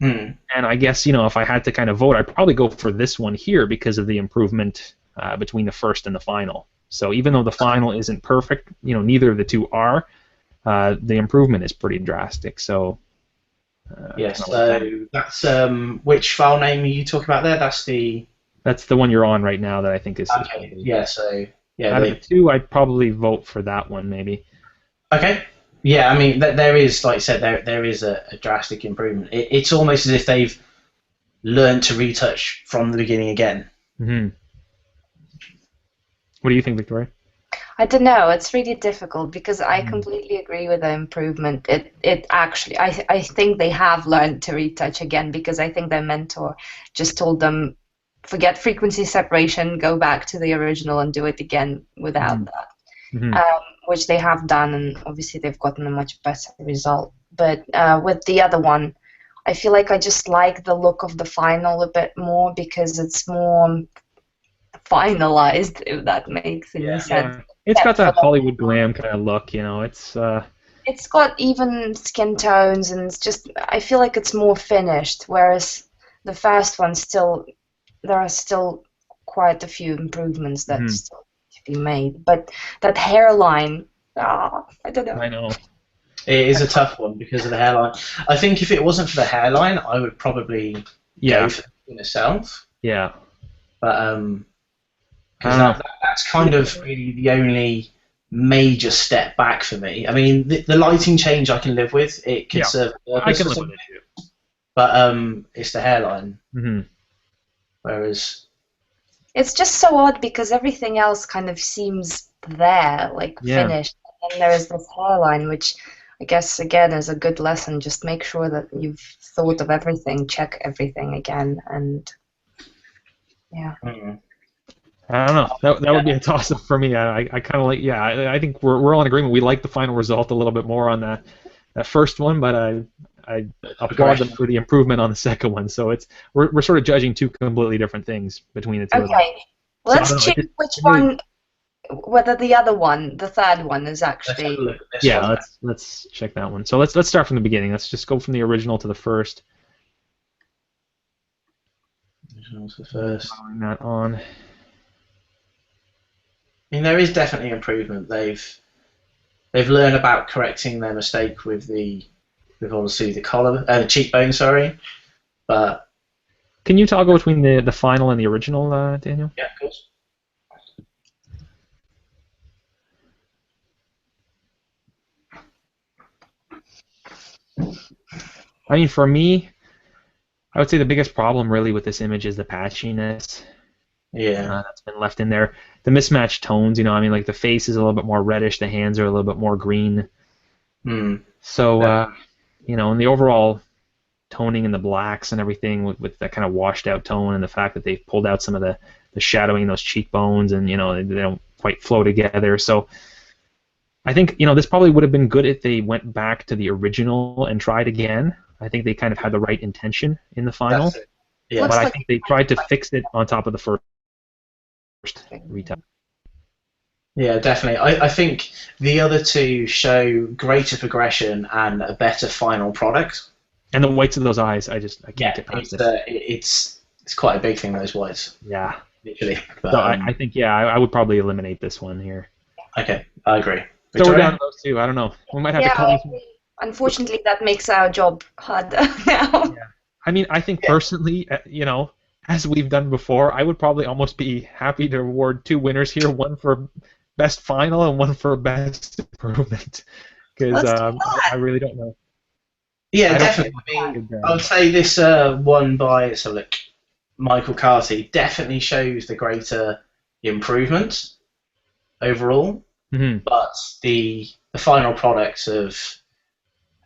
And I guess, if I had to kind of vote, I'd probably go for this one here because of the improvement between the first and the final. So even though the final isn't perfect, neither of the two are, the improvement is pretty drastic. So
yes, so that's which file name are you talking about there? That's the
one you're on right now that I think is
okay. Yeah, so yeah,
out of the two, I'd probably vote for that one maybe.
Okay. Yeah, I mean, there is, like I said, there is a drastic improvement. It's almost as if they've learned to retouch from the beginning again.
Mm-hmm. What do you think, Victoria?
I don't know. It's really difficult because I completely agree with the improvement. It actually, I think they have learned to retouch again because I think their mentor just told them, forget frequency separation, go back to the original and do it again without that.
Mm-hmm.
Which they have done, and obviously they've gotten a much better result. But with the other one, I feel like I just like the look of the final a bit more because it's more finalized, if that makes any sense.
Yeah. It's got that Hollywood glam kind of look,
It's got even skin tones, and it's just, I feel like it's more finished, whereas the first one there are still quite a few improvements that still to be made. But that hairline, I don't know.
I know.
It is a tough one because of the hairline. I think if it wasn't for the hairline, I would probably go for it itself.
Yeah.
But because that's kind of really the only major step back for me. I mean, the lighting change I can live with. It can serve a purpose.
I can live with it too.
But it's the hairline.
Mm-hmm.
Whereas
it's just so odd because everything else kind of seems there, like finished, and there is this hairline, which I guess again is a good lesson. Just make sure that you've thought of everything, check everything again, and yeah.
I don't know. That would be a toss-up for me. I kind of like. Yeah, I think we're all in agreement. We like the final result a little bit more on that first one, but I applaud them for the improvement on the second one. So we're sort of judging two completely different things between the two.
Okay, let's check which one, whether the other one, the third one, is actually.
Let's check that one. So let's start from the beginning. Let's just go from the original to the first.
Original to the first.
Following that on.
I mean, there is definitely improvement. They've learned about correcting their mistake with obviously the collar, cheekbone, sorry. But
can you toggle between the final and the original, Daniel?
Yeah, of course.
I mean, for me, I would say the biggest problem really with this image is the patchiness.
Yeah.
That's been left in there. The mismatched tones, I mean, like the face is a little bit more reddish, the hands are a little bit more green. So, and the overall toning and the blacks and everything with that kind of washed out tone and the fact that they've pulled out some of the shadowing, those cheekbones, and, they don't quite flow together. So I think, this probably would have been good if they went back to the original and tried again. I think they kind of had the right intention in the final.
Yeah.
But I think they tried to fix it on top of the first retouch.
Yeah, definitely. I think the other two show greater progression and a better final product.
And the whites of those eyes, I can't get past it.
It's quite a big thing, those whites.
Yeah.
Literally. But,
so I think, I would probably eliminate this one here.
Okay, I agree.
So we're down to those two. I don't know. We might have to call these.
Unfortunately, that makes our job harder now.
Yeah. I mean, I think personally, as we've done before, I would probably almost be happy to award two winners here, one for best final and one for best improvement, because I really don't know.
Yeah, definitely. I would say this one by Michael Carty definitely shows the greater improvement overall, but the final product of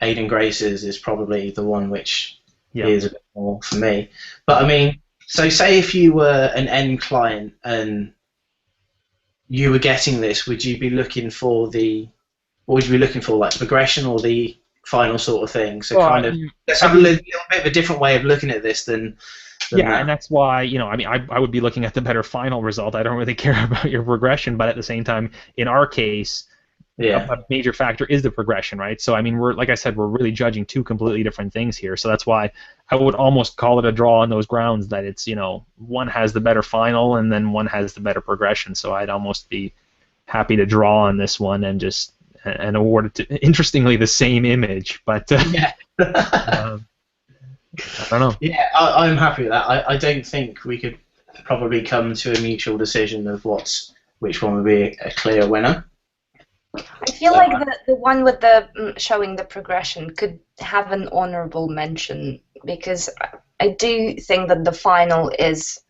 Aiden Grace's is probably the one which is a bit more for me. But I mean, so say if you were an end client and you were getting this, would you be looking for what would you be looking for, like progression or the final sort of thing? So let's have a little bit of a different way of looking at this than that.
And that's why, I mean, I would be looking at the better final result. I don't really care about your progression, but at the same time, in our case, a major factor is the progression, right? So I mean, like I said, we're really judging two completely different things here. So that's why I would almost call it a draw on those grounds that it's, one has the better final and then one has the better progression. So I'd almost be happy to draw on this one and just award it to, interestingly, the same image, but I don't know.
Yeah, I'm happy with that. I don't think we could probably come to a mutual decision of which one would be a clear winner.
I feel like the one with the showing the progression could have an honorable mention, because I do think that the final is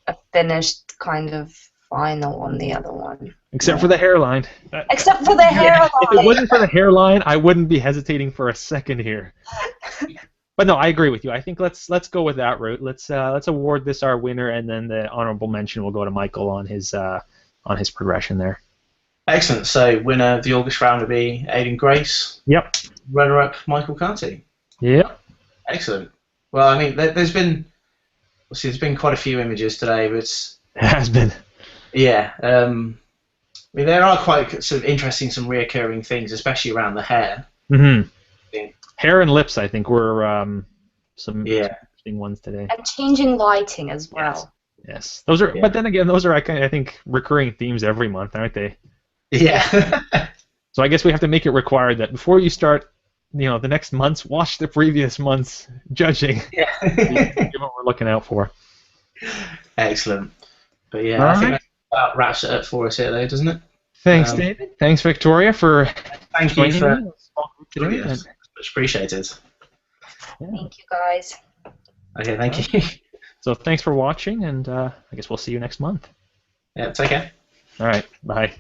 a finished kind of final on the other one.
Except for the hairline.
Except for the hairline.
If it wasn't for the hairline, I wouldn't be hesitating for a second here. But no, I agree with you. I think let's go with that route. Let's award this our winner, and then the honorable mention will go to Michael on his progression there.
Excellent. So winner of the August round will be Aiden Grace.
Yep.
Runner-up Michael Carty.
Yep.
Excellent. Well, I mean, there's been quite a few images today, but
it has been.
Yeah. I mean, there are quite sort of interesting, some reoccurring things, especially around the hair.
Mm-hmm. Yeah. Hair and lips, I think, were some interesting ones today.
And changing lighting as well.
Yes. Those are, but then again, those are, I think, recurring themes every month, aren't they?
Yeah.
So I guess we have to make it required that before you start, the next months, watch the previous month's judging.
Yeah.
What we're looking out for.
Excellent. But yeah, I think that about wraps it up for us here, though, doesn't it?
Thanks, David. Thanks, Victoria, for
joining me. Much appreciated.
Yeah. Thank you, guys.
Okay, thank you.
So thanks for watching, and I guess we'll see you next month.
Yeah, take care.
All right, bye.